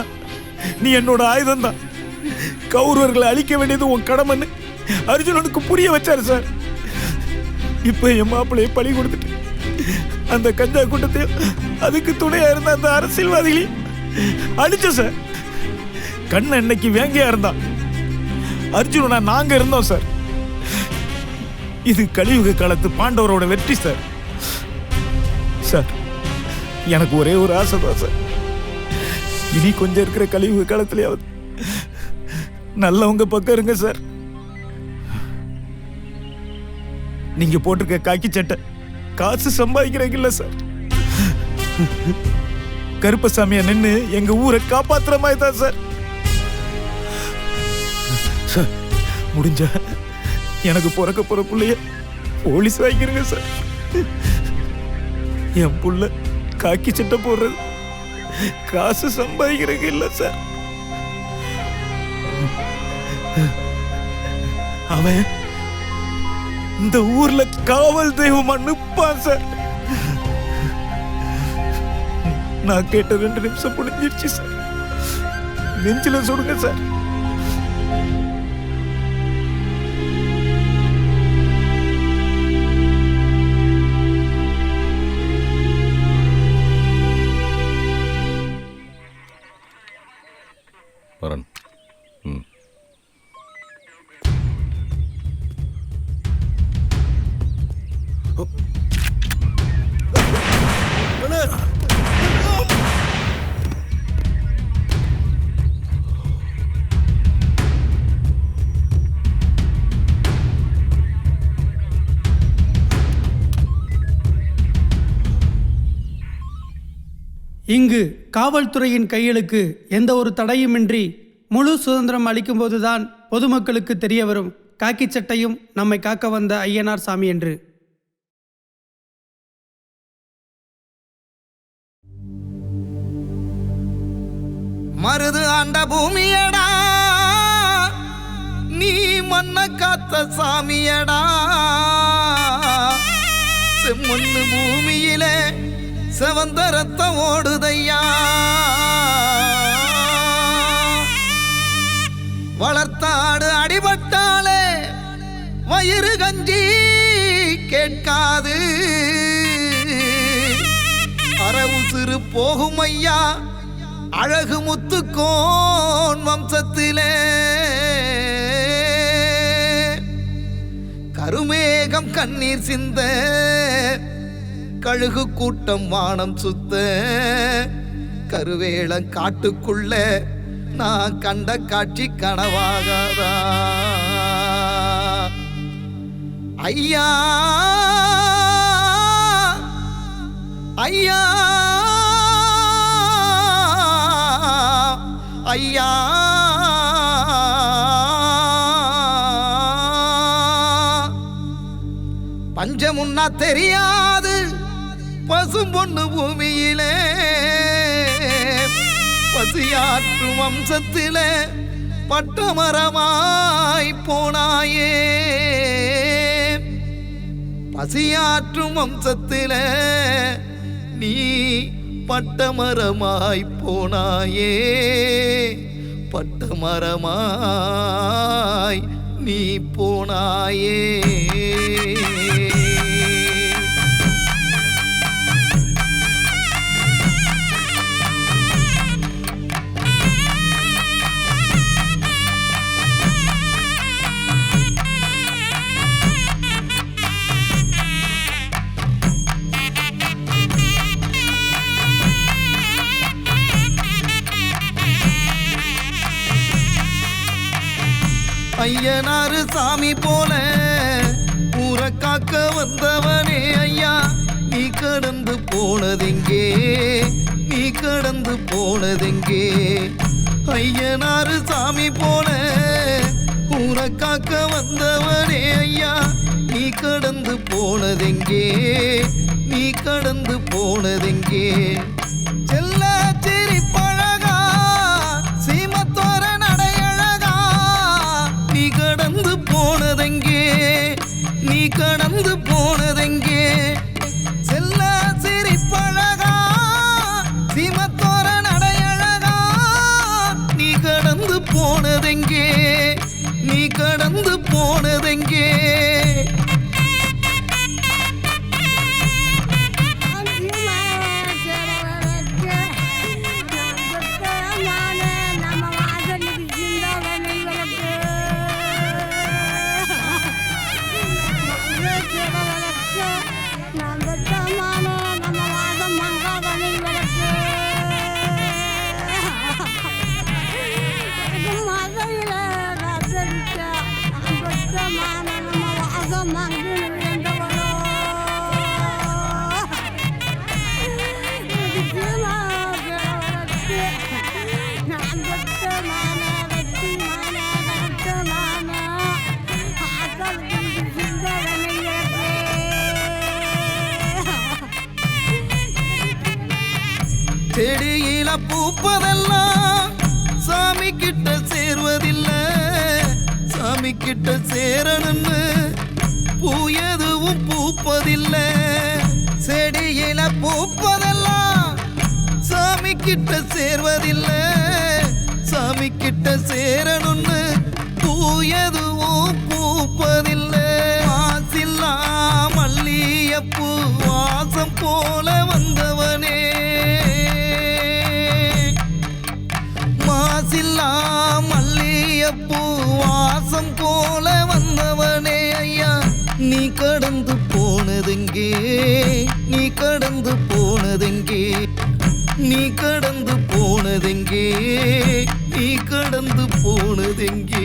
நீ என்னோட ஆயுதம் தான், கௌரவர்களை அழிக்க வேண்டியது உன் கடமைன்னு அர்ஜுனனுக்கு புரிய வச்சாரு சார். இப்ப என் மாப்பிள்ளையை பலி கொடுத்துட்டு அந்த கஞ்சா கூட்டத்தையும் அதுக்கு துணையா இருந்த அந்த அரசியல்வாதிகளையும் அழிச்ச சார். கண்ணன் இன்னைக்கு வேங்கையா இருந்தான், அர்ஜுனனா நாங்க இருந்தோம் சார். இது கலியுக காலத்து பாண்டவரோட வெற்றி சார். சார் எனக்கு ஒரே ஒரு ஆசை தான் சார், இனி கொஞ்சம் இருக்கிற கலியுக காலத்திலேயாவது நல்லவங்க பக்கம் இருங்க சார். நீங்க போட்டிருக்க காக்கி சட்டை காசு சம்பாதிக்கிறீங்கல்ல சார். கருப்பசாமியா நின்று எங்க ஊரை காப்பாத்துற மாதிரி தான் சார். சார் முடிஞ்சா எனக்கு பிறக்க போற புள்ளைய போலீஸ் வாங்கிருங்க சார். என் புள்ள காக்கி சட்டை போடுறது காசு சம்பாதிக்கிறீங்க இல்ல சார். அவன் இந்த ஊர்ல காவல் தெய்வம் நிற்பான் சார். நான் கேட்ட 2 நிமிஷம் முடிஞ்சிருச்சு சார். நெஞ்சில சொல்லுங்க சார். வரன். இங்கு காவல்துறையின் கைகளுக்கு எந்த ஒரு தடையுமின்றி முழு சுதந்திரம் அளிக்கும்போதுதான் பொதுமக்களுக்கு தெரிய வரும் காக்கி சட்டையும் நம்மை காக்க வந்த ஐயனார் சாமி என்று. மருது ஆண்ட பூமியடா நீ மண்ண காத்த சாமியடா. செம்மண்ணு பூமியிலே செவந்த ரத்தம் ஓடுதையா. வளர்த்தாடு அடிபட்டாலே வயிறு கஞ்சி கேட்காது. அறவு சிறு போகும் ஐயா அழகு முத்துக்கோன் வம்சத்திலே. கருமேகம் கண்ணீர் சிந்த கழுகு கூட்டம் வானம் சுத்த. கருவேளம் காட்டுக்குள்ள நான் கண்ட காட்சி கனவாகாதா. ஐயா ஐயா ஐயா பஞ்சமுன்னா தெரியாது பசும் பொண்ணு பூமியிலே. பசியாற்றும் வம்சத்தில பட்டமரமாய் போனாயே பசியாற்றும் வம்சத்தில நீ பட்டமரமாய் போனாயே பட்டமரமாய் நீ போனாயே ஐயனாரு சாமி போல ஊரை காக்க வந்தவனே ஐயா நீ கடந்து போனதெங்கே நீ கடந்து போனதெங்கே ஐயனாரு சாமி போல ஊரை காக்க வந்தவனே ஐயா நீ கடந்து போனதெங்கே நீ கடந்து போனதெங்கே செல்ல சிரிப்பழகா சீமத்தோர நடையழகா நீ கடந்து போனதெங்கே நீ கடந்து போனதெங்கே செல்ல சிரிப்பழகா சீமத்தோர நடையழகா நீ கடந்து போனதெங்கே நீ கடந்து போனதெங்கே செடியில பூப்பதெல்லாம் சாமி கிட்ட சேர்வதில்லை சாமி கிட்ட சேரணும்னு பூ எதுவும் பூப்பதில்லை செடியில பூப்பதெல்லாம் சாமி கிட்ட சேர்வதில்லை சாமி கிட்ட சேரணும்னு பூ எதுவும் பூப்பதில்லை வாசில்லா மல்லியப்பூ வாசம் போல வந்தவனே மாசில்லா மல்லியப்பூ வாசம் போல வந்தவனே ஐயா நீ கடந்து போனதெங்கே நீ கடந்து போனதெங்கே நீ கடந்து போனதெங்கே நீ கடந்து போனதெங்கே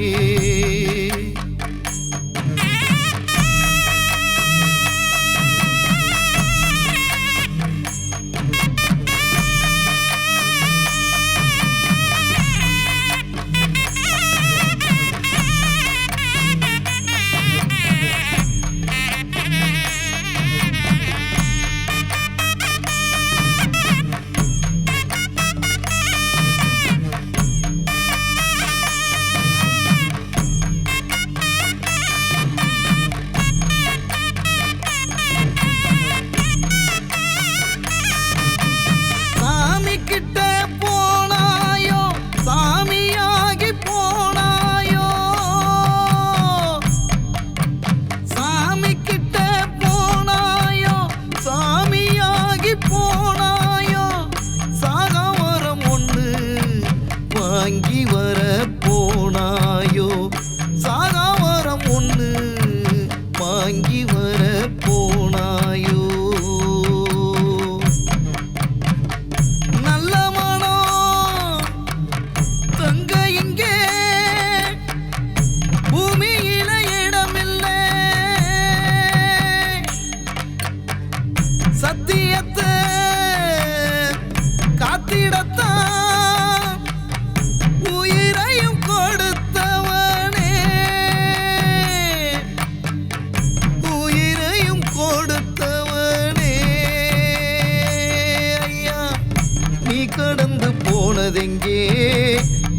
போனதெங்கே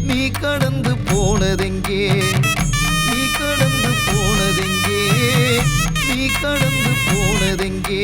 நீ கடந்து போனதெங்கே நீ கடந்து போனதெங்கே நீ கடந்து போனதெங்கே